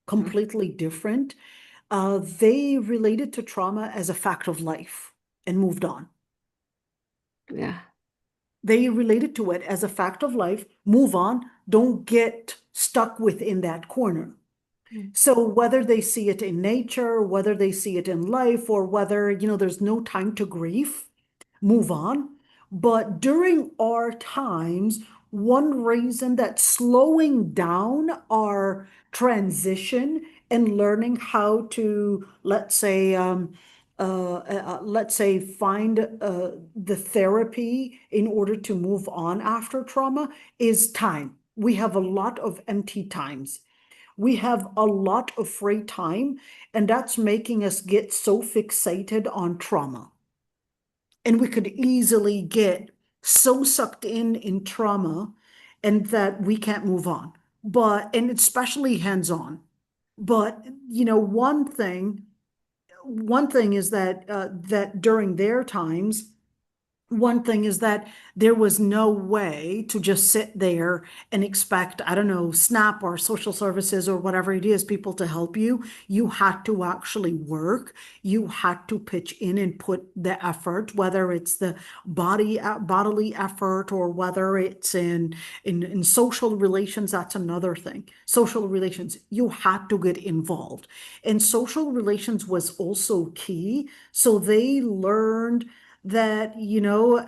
Completely different. They related to trauma as a fact of life and moved on. Yeah. They related to it as a fact of life, move on, don't get stuck within that corner. So whether they see it in nature, whether they see it in life, or whether, there's no time to grieve, move on. But during our times, one reason that slowing down our transition and learning how to, let's say, find the therapy in order to move on after trauma is time. We have a lot of empty times. We have a lot of free time, and that's making us get so fixated on trauma. And we could easily get so sucked in trauma and that we can't move on. And especially hands-on. But, one thing is that during their times, one thing is that there was no way to just sit there and expect, I don't know, SNAP or social services or whatever it is, people to help you. You had to actually work. You had to pitch in and put the effort, whether it's the bodily effort or whether it's in social relations. That's another thing. Social relations, you had to get involved. And social relations was also key. So they learned that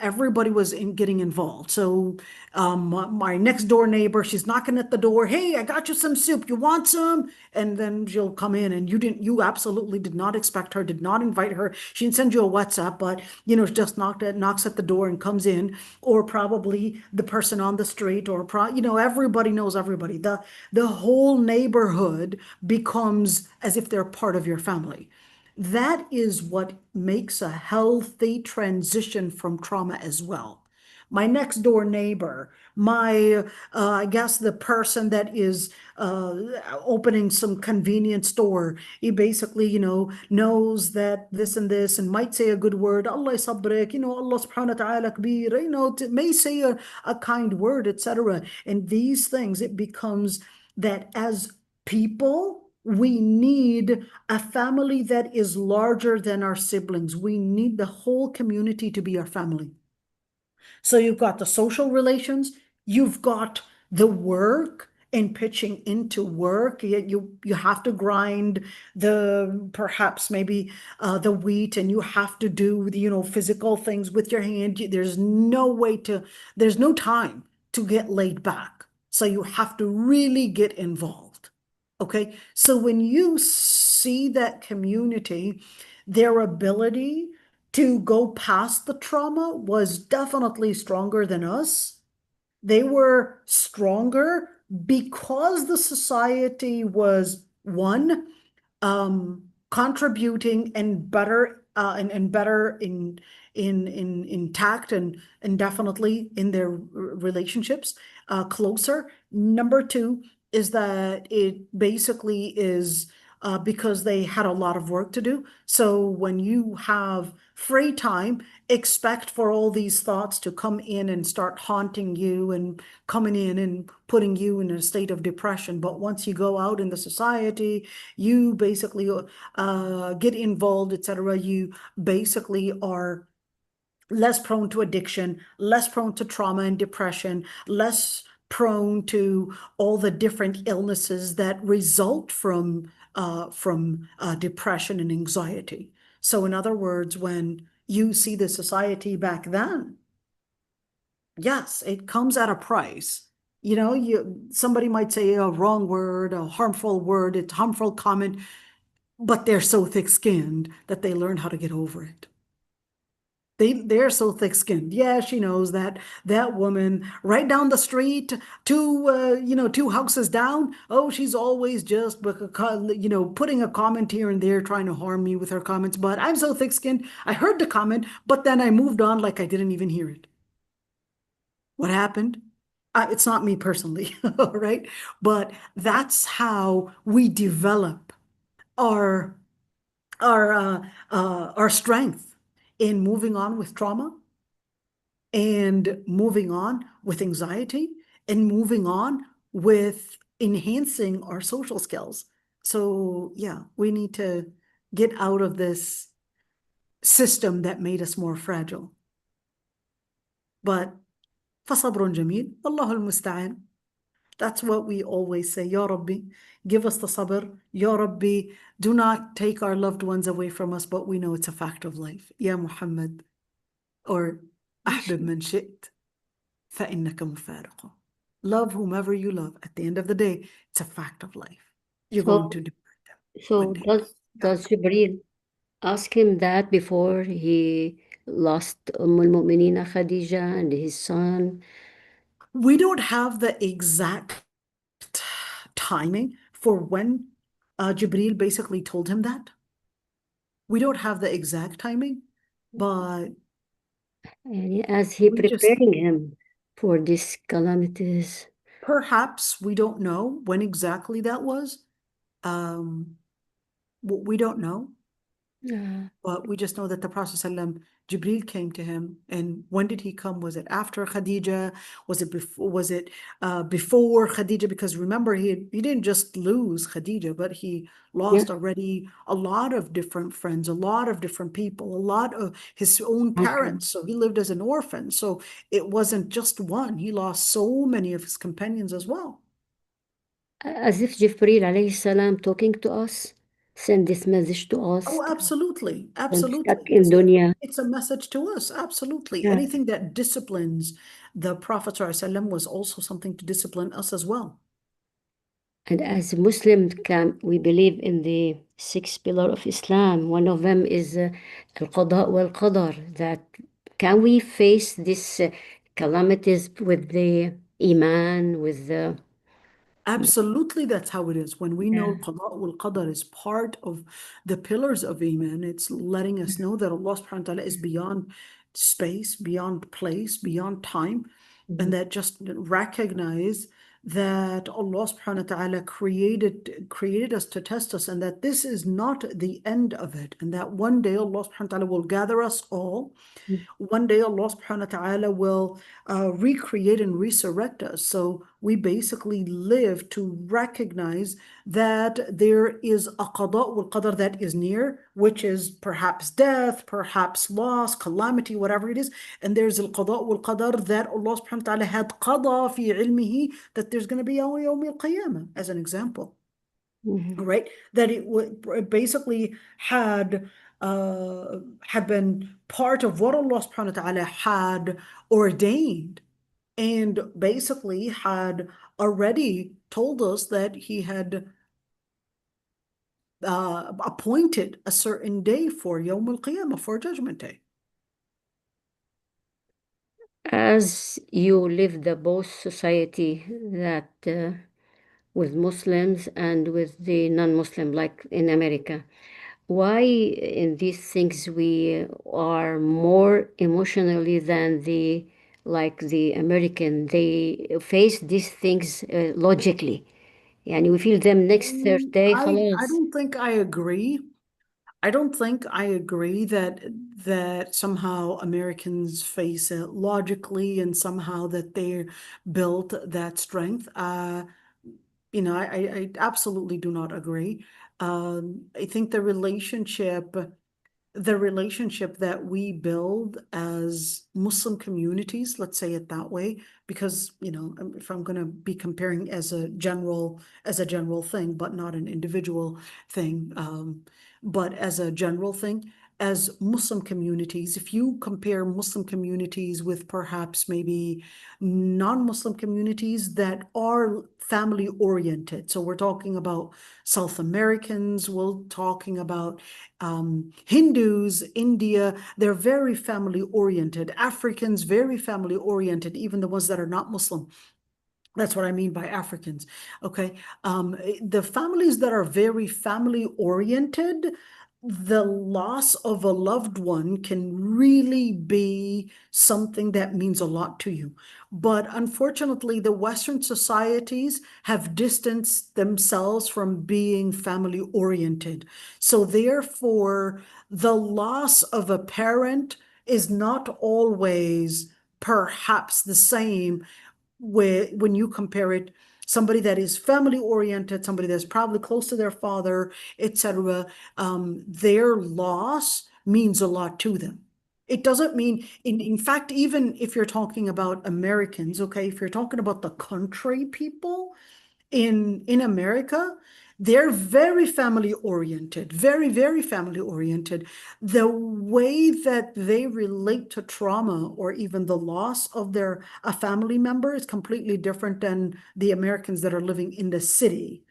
everybody was getting involved. So my next door neighbor, she's knocking at the door, hey, I got you some soup, you want some? And then she'll come in, and you absolutely did not expect her, did not invite her. She didn't send you a WhatsApp, but just knocks at the door and comes in. Or probably the person on the street, or everybody knows everybody. The whole neighborhood becomes as if they're part of your family. That is what makes a healthy transition from trauma as well. My next door neighbor, I guess the person that is opening some convenience store, he basically, knows that this and this and might say a good word. Allah sabrik, Allah subhanahu wa ta'ala kabir, may say a kind word, etc. And these things, it becomes that as people, we need a family that is larger than our siblings. We need the whole community to be our family. So you've got the social relations, You've got the work and pitching into work. You have to grind perhaps maybe the wheat, and you have to do physical things with your hand. There's no time to get laid back. So you have to really get involved. Okay. So when you see that community, their ability to go past the trauma was definitely stronger than us. They were stronger because the society was one, contributing and better and better in tact and definitely in their relationships closer. Number two is that it basically is because they had a lot of work to do. So when you have free time, expect for all these thoughts to come in and start haunting you and coming in and putting you in a state of depression. But once you go out in the society, you basically get involved, etc. You basically are less prone to addiction, less prone to trauma and depression, less prone to all the different illnesses that result from depression and anxiety. So in other words, when you see the society back then, yes, it comes at a price. Somebody might say a wrong word, a harmful word, it's a harmful comment, but they're so thick-skinned that they learn how to get over it. They're so thick-skinned. Yeah, she knows that woman right down the street, two houses down. Oh, she's always just putting a comment here and there, trying to harm me with her comments. But I'm so thick-skinned. I heard the comment, but then I moved on like I didn't even hear it. What happened? It's not me personally, all right? But that's how we develop our strength in moving on with trauma and moving on with anxiety and moving on with enhancing our social skills. So yeah, we need to get out of this system that made us more fragile. But فصبر جميل والله المستعان. That's what we always say. Ya Rabbi, give us the sabr. Ya Rabbi, do not take our loved ones away from us, but we know it's a fact of life. Ya Muhammad, or أحبب من شئت فإنك مفارقه. Love whomever you love. At the end of the day, it's a fact of life. You're going to depart them So one day. does Jibril ask him that before he lost al-Mu'minina Khadija and his son? We don't have the exact timing for when Jibril basically told him that. We don't have the exact timing, but And as he preparing him for these calamities. perhaps we don't know when exactly that was. We don't know. But we just know that the Prophet ﷺ, Jibril came to him. And when did he come? Was it after Khadija? Was it before Khadija? Because remember, he didn't just lose Khadija, but he lost already a lot of different friends, a lot of different people, a lot of his own parents. So he lived as an orphan. So it wasn't just one. He lost so many of his companions as well. As if Jibril alayhi salam talking to us, send this message to us. Oh, absolutely. Stuck Absolutely. in dunya. It's a message to us. Absolutely. Yeah. Anything that disciplines the Prophet ﷺ was also something to discipline us as well. And as Muslims, we believe in the 6 pillars of Islam. One of them is al-Qada wal-Qadar, that can we face these calamities with the Iman, with the... Absolutely, that's how it is. When we know Qada wal Qadar is part of the pillars of Iman, it's letting us know that Allah subhanahu wa ta'ala is beyond space, beyond place, beyond time, and that just recognize that Allah subhanahu wa ta'ala created us to test us, and that this is not the end of it, and that one day Allah subhanahu wa ta'ala will gather us all. One day Allah subhanahu wa ta'ala will recreate and resurrect us. So we basically live to recognize that there is a qada wal qadar that is near. which is perhaps death, perhaps loss, calamity, whatever it is. And there's al-qada wal-qadar that Allah subhanahu wa ta'ala had qada fi ilmihi that there's going to be yawm al-qiyamah, as an example. Mhm. Right? That it basically had been part of what Allah subhanahu wa ta'ala had ordained, and basically had already told us that he had appointed a certain day for Yawm al-Qiyamah, for Judgment Day. As you live the both society that with Muslims and with the non-Muslim, like in America, why in these things we are more emotionally than the like the American? They face these things logically. يعني we feel them next Thursday I خلاص. don't think I agree. I don't think I agree that somehow Americans face it logically and somehow that they built that strength. I absolutely do not agree. I think the relationship that we build as Muslim communities, let's say it that way, because, if I'm going to be comparing as a general thing, but not an individual thing, but as a general thing, as Muslim communities, if you compare Muslim communities with perhaps maybe non-Muslim communities that are family oriented. So we're talking about South Americans, we're talking about Hindus, India, they're very family oriented. Africans, very family oriented, even the ones that are not Muslim. That's what I mean by Africans. Okay. The families that are very family oriented, the loss of a loved one can really be something that means a lot to you. But unfortunately, the Western societies have distanced themselves from being family oriented. So therefore, the loss of a parent is not always perhaps the same when you compare it, somebody that is family oriented, somebody that's probably close to their father, etc., their loss means a lot to them. It doesn't mean, in fact, even if you're talking about Americans, okay, if you're talking about the country people, in America, they're very family oriented, very, very family oriented. The way that they relate to trauma or even the loss of a family member is completely different than the Americans that are living in the city,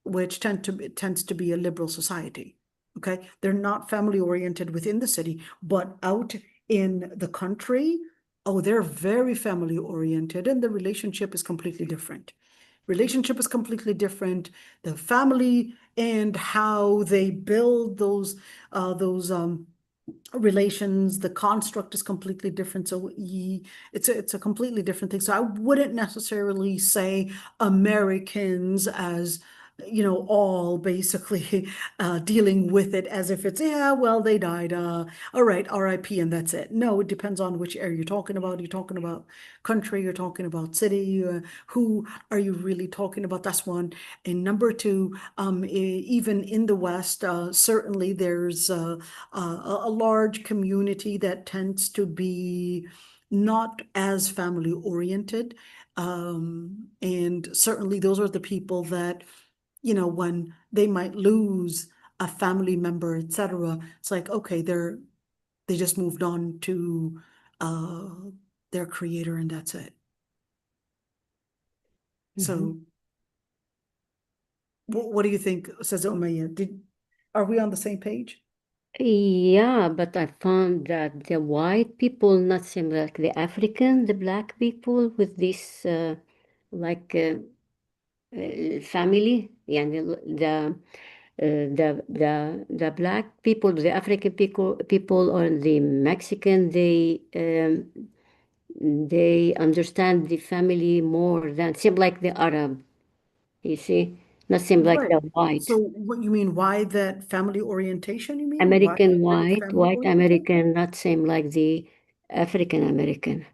which tends to be a liberal society. Okay, they're not family oriented within the city, but out in the country, oh, they're very family oriented, and the relationship is completely different. Relationship is completely different. The family and how they build those relations, the construct is completely different. So it's a completely different thing. So I wouldn't necessarily say Americans as all basically dealing with it as if it's, yeah, well, they died. All right, RIP, and that's it. No, it depends on which area you're talking about. You're talking about country, you're talking about city, who are you really talking about? That's one. And number two, even in the West, certainly there's a large community that tends to be not as family oriented. And certainly those are the people that, when they might lose a family member, etc., it's like, okay, they just moved on to uh, their creator and that's it. Mhm. So what do you think, says Umayya? Are we on the same page? Yeah, but I found that the white people not seem like the African, the black people with this like family. يعني the black people, the African people or the Mexican, they understand the family more than seem like the Arab. You see, not seem like Right. the white. So what you mean, why that family orientation, you mean? Why American very white, family white oriented? American, not same like the African American.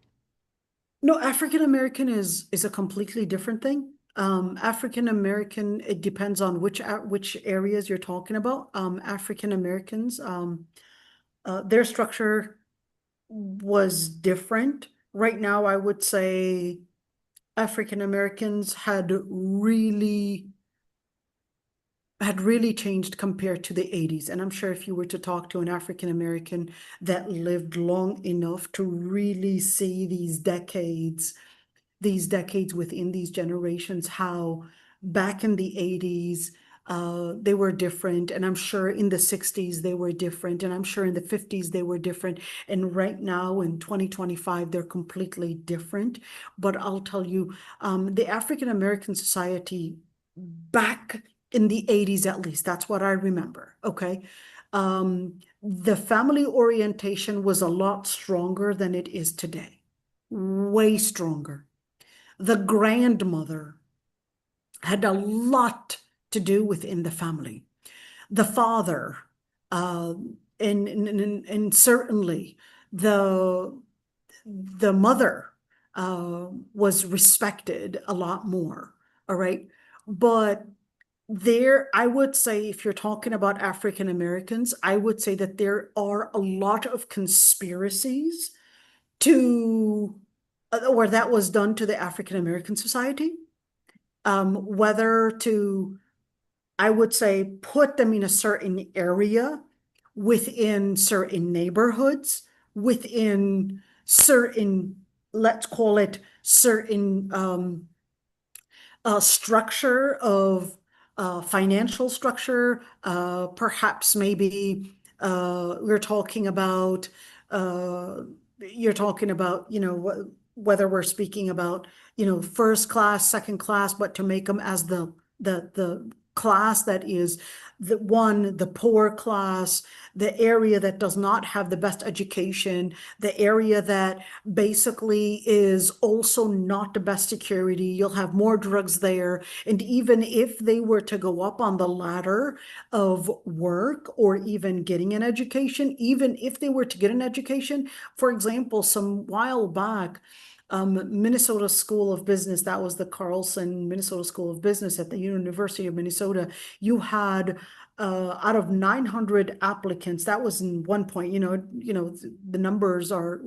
No, African American is a completely different thing. African American, it depends on which areas you're talking about. African Americans, their structure was different. Right now, I would say African Americans had really changed compared to the 80s. And I'm sure if you were to talk to an African American that lived long enough to really see these decades within these generations, how back in the 80s, they were different. And I'm sure in the 60s, they were different. And I'm sure in the 50s, they were different. And right now in 2025, they're completely different. But I'll tell you, the African American society back in the 80s, at least, that's what I remember. Okay. The family orientation was a lot stronger than it is today, way stronger. The grandmother had a lot to do within the family. The father, and certainly the mother was respected a lot more. All right. But there, I would say, if you're talking about African Americans, I would say that there are a lot of conspiracies to, or that was done to the African American society, whether to, I would say, put them in a certain area within certain neighborhoods, within certain, let's call it certain structure of financial structure, perhaps maybe we're talking about, you're talking about, whether we're speaking about, first class, second class, but to make them as the class that is the poor class, the area that does not have the best education, the area that basically is also not the best security. You'll have more drugs there. And even if they were to go up on the ladder of work or even getting an education, even if they were to get an education, for example, some while back, Minnesota School of Business, that was the Carlson Minnesota School of Business at the University of Minnesota. You had out of 900 applicants, that was in one point, the numbers are,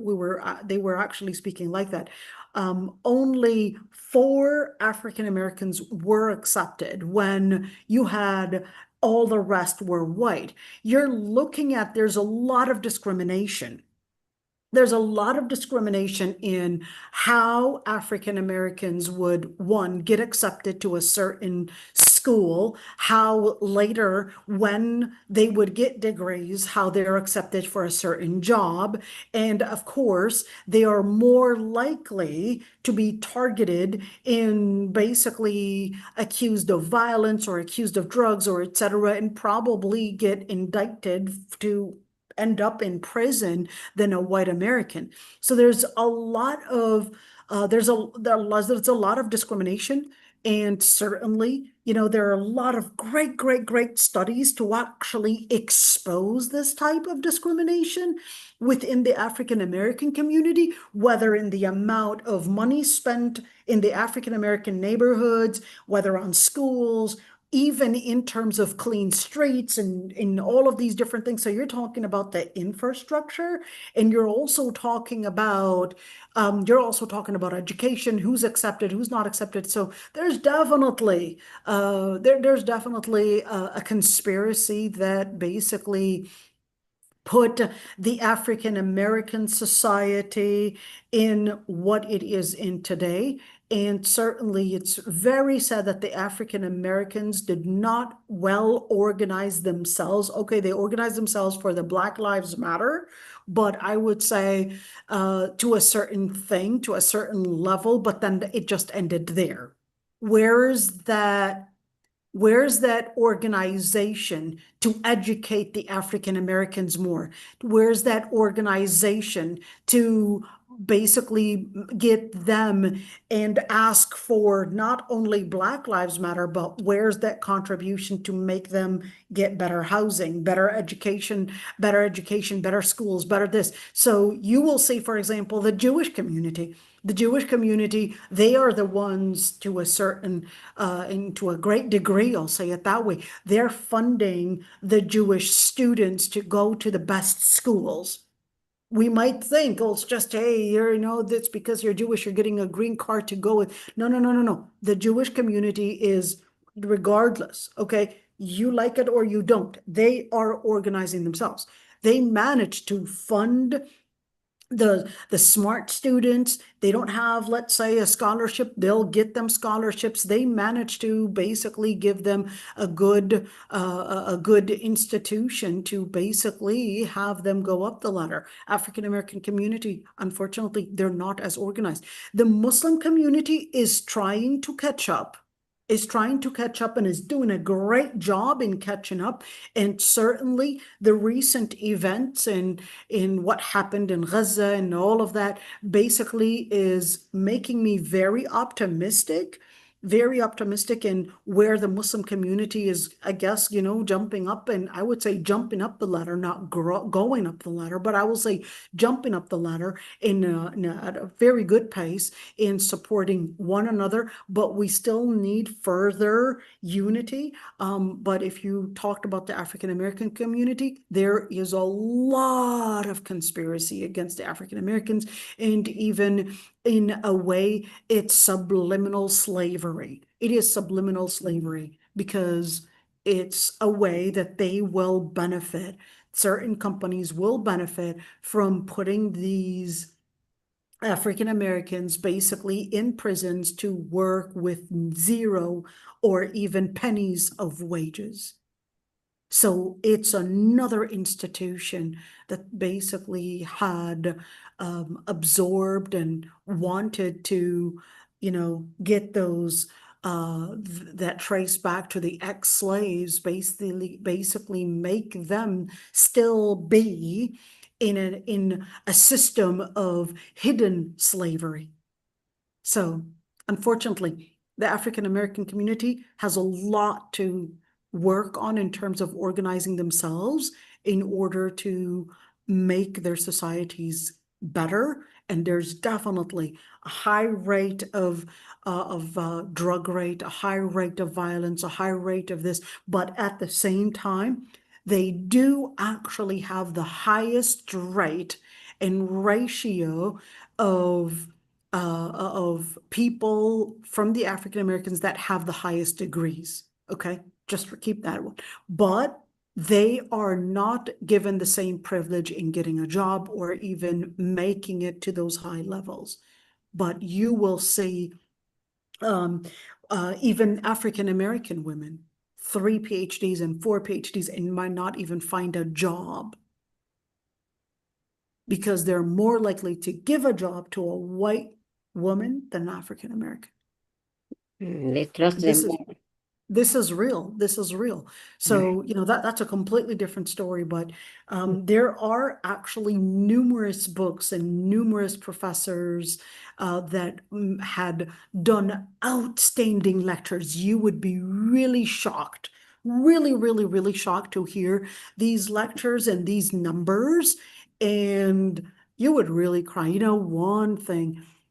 they were actually speaking like that. Only 4 African Americans were accepted when you had all the rest were white. You're looking at, there's a lot of discrimination. There's a lot of discrimination in how African Americans would, one, get accepted to a certain school, how later, when they would get degrees, how they're accepted for a certain job. And of course, they are more likely to be targeted in basically accused of violence or accused of drugs or et cetera, and probably get indicted to end up in prison than a white American. So there's a lot of there's a lot of discrimination, and certainly, there are a lot of great studies to actually expose this type of discrimination within the African American community, whether in the amount of money spent in the African American neighborhoods, whether on schools, even in terms of clean streets and in all of these different things. So you're talking about the infrastructure, and you're also talking about education, who's accepted, who's not accepted. So there's definitely a conspiracy that basically put the African American society in what it is in today. And certainly it's very sad that the African Americans did not well organize themselves. Okay, they organized themselves for the Black Lives Matter, but I would say to a certain thing, to a certain level, but then it just ended there. Where's that organization to educate the African Americans more? Where's that organization to basically get them and ask for not only Black Lives Matter, but where's that contribution to make them get better housing, better education, better schools, better this. So you will see, for example, the Jewish community. The Jewish community, they are the ones to a certain, and to a great degree, I'll say it that way, they're funding the Jewish students to go to the best schools. We might think, oh, it's just, hey, that's because you're Jewish, you're getting a green card to go with. No, no, no, no, no. The Jewish community is, regardless, okay, you like it or you don't, they are organizing themselves. They manage to fund the smart students. They don't have, let's say, a scholarship, they'll get them scholarships. They manage to basically give them a good institution to basically have them go up the ladder. African American community, unfortunately, they're not as organized. The Muslim community is trying to catch up, and is doing a great job in catching up. And certainly the recent events in what happened in Gaza and all of that basically is making me very optimistic in where the Muslim community is, I guess, jumping up. And I would say jumping up the ladder, not going up the ladder, but I will say jumping up the ladder at a very good pace in supporting one another. But we still need further unity. But if you talked about the African American community, there is a lot of conspiracy against the African Americans, and even in a way, it's subliminal slavery. It is subliminal slavery because it's a way that they will benefit. Certain companies will benefit from putting these African Americans basically in prisons to work with zero or even pennies of wages. So it's another institution that basically had absorbed and wanted to, get those that trace back to the ex-slaves, basically make them still be in a system of hidden slavery. So unfortunately, the African American community has a lot to work on in terms of organizing themselves in order to make their societies better. And there's definitely a high rate of drug rate, a high rate of violence, a high rate of this, but at the same time, they do actually have the highest rate and ratio of people from the African Americans that have the highest degrees. Okay, just keep that one. But they are not given the same privilege in getting a job or even making it to those high levels. But you will see even African American women, 3 PhDs and 4 PhDs, and might not even find a job because they're more likely to give a job to a white woman than African American. They trust them more. This is real. This is real. So, that's a completely different story, but there are actually numerous books and numerous professors that had done outstanding lectures. You would be really shocked, really, really, really shocked to hear these lectures and these numbers, and you would really cry.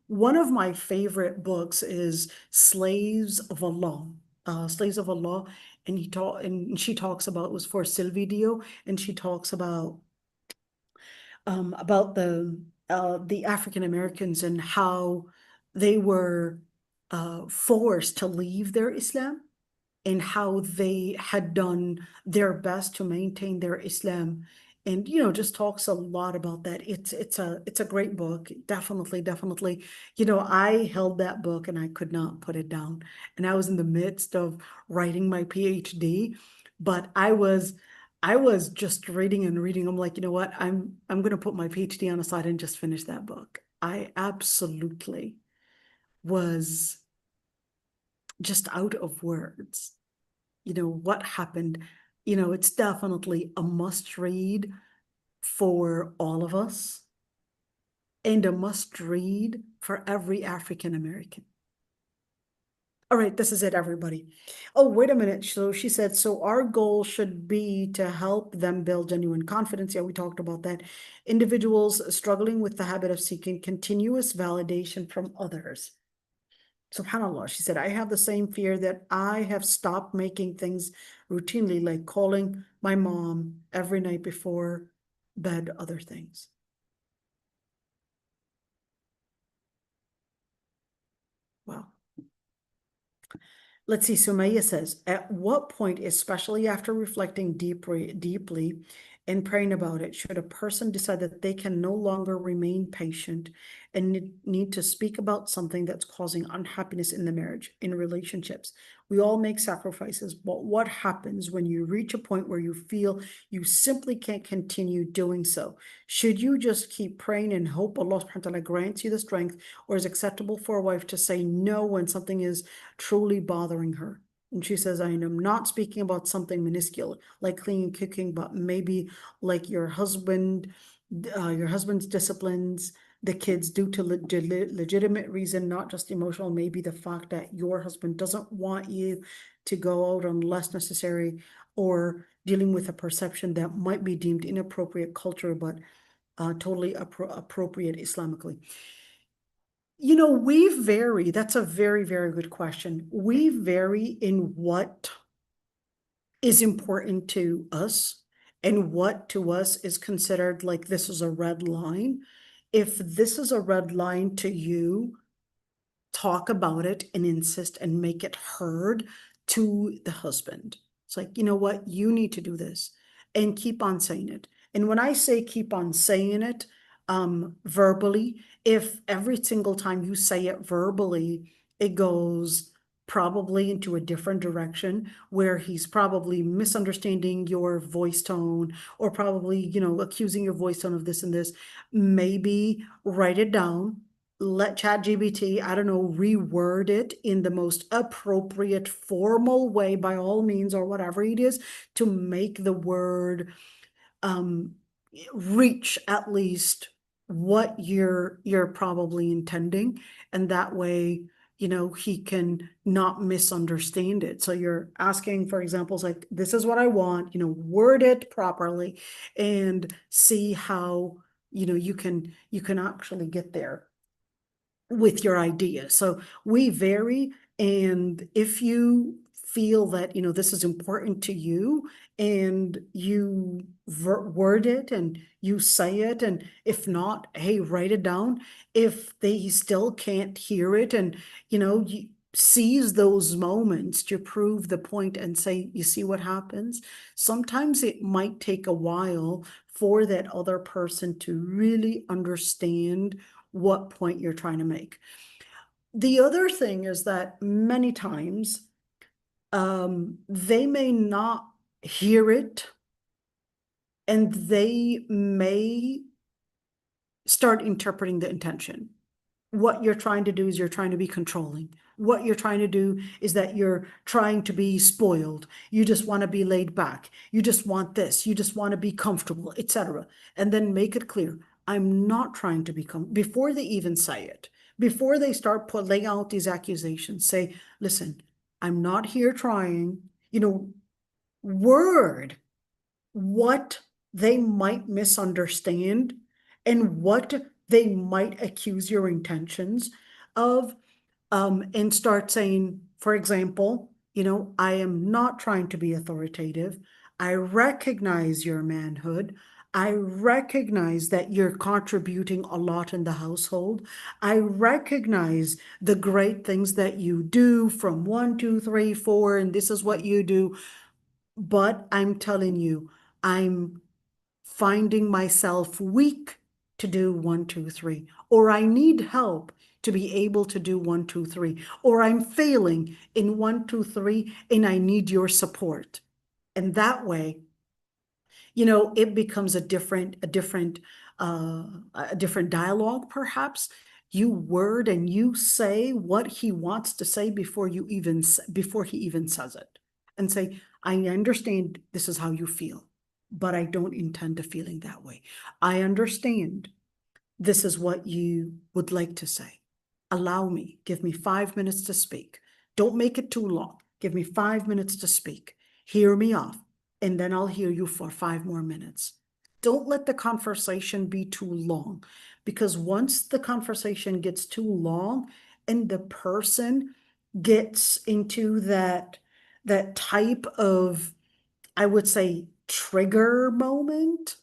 One of my favorite books is Slaves of Allah. Slaves of Allah, and she talks about, it was for Sylvie Dio, and she talks about the African Americans and how they were forced to leave their Islam and how they had done their best to maintain their Islam. And just talks a lot about that. It's a great book. Definitely. I held that book and I could not put it down. And I was in the midst of writing my PhD, but I was just reading and reading. I'm like, you know what? I'm gonna put my PhD on the side and just finish that book. I absolutely was just out of words. What happened. It's definitely a must read for all of us. and a must read for every African American. All right, this is it, everybody. Oh, wait a minute. So she said, so our goal should be to help them build genuine confidence. Yeah, we talked about that. Individuals struggling with the habit of seeking continuous validation from others. SubhanAllah, she said, I have the same fear that I have stopped making things routinely, like calling my mom every night before bed, other things. Wow. Let's see, Sumaya says, at what point, especially after reflecting deeply and praying about it, should a person decide that they can no longer remain patient and need to speak about something that's causing unhappiness in the marriage, in relationships? We all make sacrifices, but what happens when you reach a point where you feel you simply can't continue doing so? Should you just keep praying and hope Allah subhanahu wa ta'ala grants you the strength, or is it acceptable for a wife to say no when something is truly bothering her? And she says, I am not speaking about something minuscule like cleaning, cooking, but maybe like your husband's disciplines the kids due to legitimate reason, not just emotional. Maybe the fact that your husband doesn't want you to go out unless necessary, or dealing with a perception that might be deemed inappropriate culture, but totally appropriate Islamically. You know, we vary. That's a very, very good question. We vary in what is important to us and what to us is considered like this is a red line. If this is a red line to you, talk about it and insist and make it heard to the husband. It's like, you know what, you need to do this, and keep on saying it. And when I say keep on saying it, verbally, if every single time you say it verbally, it goes probably into a different direction where he's probably misunderstanding your voice tone, or probably, you know, accusing your voice tone of this and this, maybe write it down, let ChatGPT, I don't know, reword it in the most appropriate formal way by all means, or whatever it is, to make the word reach at least what you're probably intending. And that way, you know, he can not misunderstand it. So you're asking for examples like, this is what I want, you know, word it properly and see how, you know, you can actually get there with your idea. So we vary. And if you feel that, you know, this is important to you and you word it and you say it, and if not, hey, write it down. If they still can't hear it, and, you know, you seize those moments to prove the point and say, you see what happens? Sometimes it might take a while for that other person to really understand what point you're trying to make. The other thing is that many times they may not hear it, and they may start interpreting the intention. What you're trying to do is you're trying to be controlling. What you're trying to do is that you're trying to be spoiled. You just want to be laid back. You just want this. You just want to be comfortable, etc. And then make it clear, I'm not trying to become, before they even say it, before they start laying out these accusations, say, listen, I'm not here trying, you know, word what they might misunderstand and what they might accuse your intentions of, and start saying, for example, you know, I am not trying to be authoritative. I recognize your manhood. I recognize that you're contributing a lot in the household. I recognize the great things that you do from 1, 2, 3, 4, and this is what you do. But I'm telling you, I'm finding myself weak to do 1, 2, 3, or I need help to be able to do 1, 2, 3, or I'm failing in 1, 2, 3, and I need your support. And that way, you know, it becomes a different dialogue, perhaps. You word and you say what he wants to say before he even says it, and say, I understand this is how you feel, but I don't intend to feeling that way. I understand This is what you would like to say. Allow me, give me 5 minutes to speak. Don't make it too long. Give me 5 minutes to speak. Hear me off, and then I'll hear you for 5 more minutes. Don't let the conversation be too long, because once the conversation gets too long and the person gets into that type of, I would say, trigger moment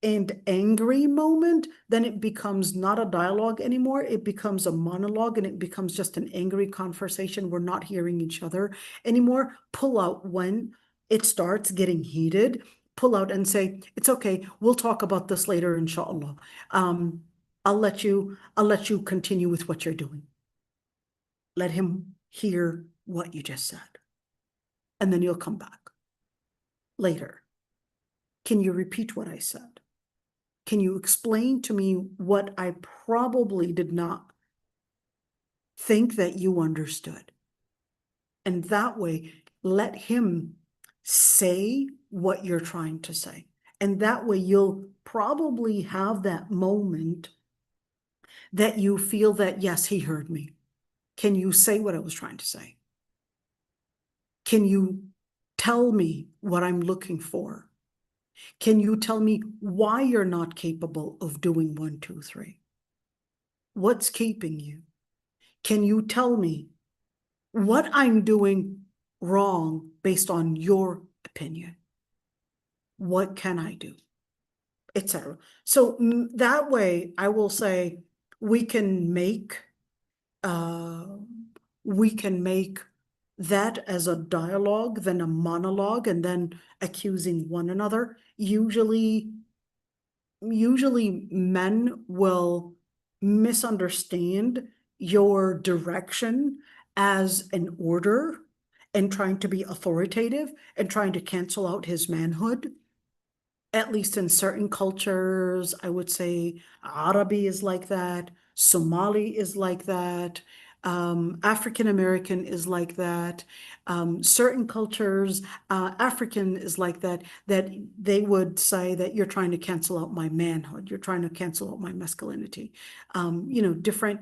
and angry moment, then it becomes not a dialogue anymore. It becomes a monologue, and it becomes just an angry conversation. We're not hearing each other anymore. Pull out when it starts getting heated. Pull out and say, it's okay. We'll talk about this later, inshallah. I'll let you continue with what you're doing. Let him hear what you just said. And then you'll come back later. Can you repeat what I said? Can you explain to me what I probably did not think that you understood? And that way, let him say what you're trying to say. And that way, you'll probably have that moment that you feel that, yes, he heard me. Can you say what I was trying to say? Can you tell me what I'm looking for? Can you tell me why you're not capable of doing 1, 2, 3? What's keeping you? Can you tell me what I'm doing wrong based on your opinion? What can I do? Etc. So that way, I will say we can make that as a dialogue, then a monologue, and then accusing one another. Usually men will misunderstand your direction as an order and trying to be authoritative and trying to cancel out his manhood. At least in certain cultures, I would say Arabi is like that, Somali is like that, African American is like that, certain cultures, African is like that, that they would say that you're trying to cancel out my manhood, you're trying to cancel out my masculinity. Different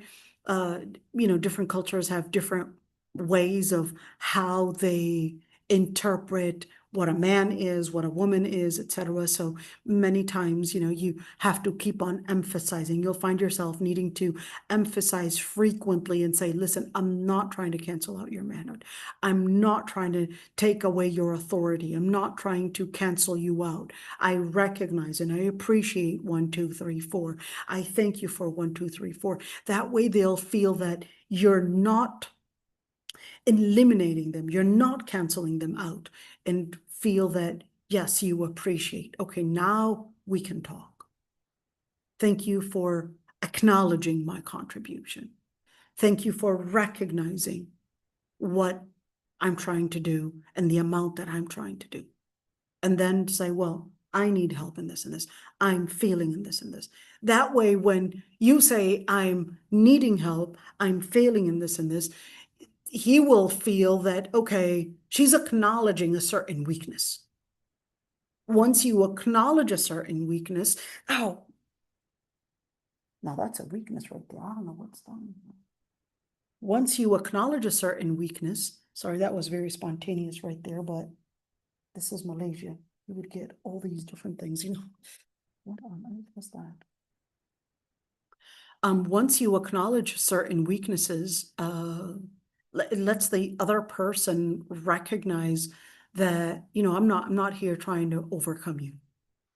cultures have different ways of how they interpret what a man is, what a woman is, etc. So many times, you have to keep on emphasizing. You'll find yourself needing to emphasize frequently and say, listen, I'm not trying to cancel out your manhood. I'm not trying to take away your authority. I'm not trying to cancel you out. I recognize and I appreciate 1, 2, 3, 4. I thank you for 1, 2, 3, 4. That way they'll feel that you're not eliminating them, you're not canceling them out, and feel that, yes, you appreciate. Okay, now we can talk. Thank you for acknowledging my contribution. Thank you for recognizing what I'm trying to do and the amount that I'm trying to do. And then say, well, I need help in this and this. I'm feeling in this and this. That way, when you say I'm needing help, I'm failing in this and this, he will feel that, okay, she's acknowledging a certain weakness. Once you acknowledge a certain weakness, now that's a weakness right there. I don't know what's done. Once you acknowledge a certain weakness, sorry, that was very spontaneous right there, but this is Malaysia. You would get all these different things, What on earth was that? Once you acknowledge certain weaknesses, lets the other person recognize that, I'm not here trying to overcome you.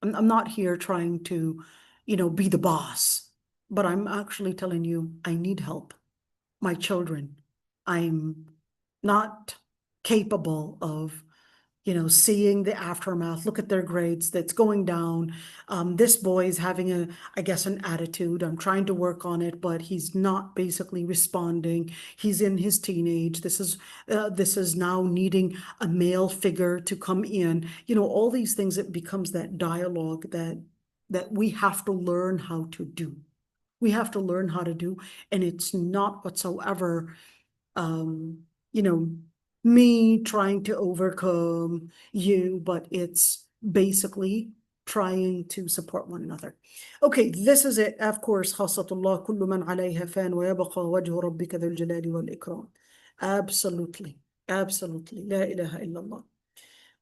I'm not here trying to, be the boss, but I'm actually telling you, I need help. My children, I'm not capable of, seeing the aftermath. Look at their grades, that's going down. This boy is having an attitude. I'm trying to work on it, but he's not basically responding. He's in his teenage. This is now needing a male figure to come in. All these things, it becomes that dialogue that we have to learn how to do. We have to learn how to do, and it's not whatsoever, me trying to overcome you, but it's basically trying to support one another. Okay, this is it. Of course, خاصة الله كل من عليها فان ويبقى وجه ربك ذو الجلال والإكرام. Absolutely, absolutely. لا إله إلا الله.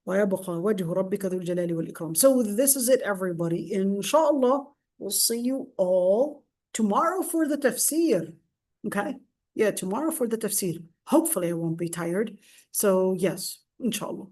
ويبقى وجه ربك ذو الجلال والإكرام. So this is it, everybody. Inshallah, we'll see you all tomorrow for the tafsir. Okay? Yeah, tomorrow for the tafsir. Hopefully I won't be tired. So yes, inshallah.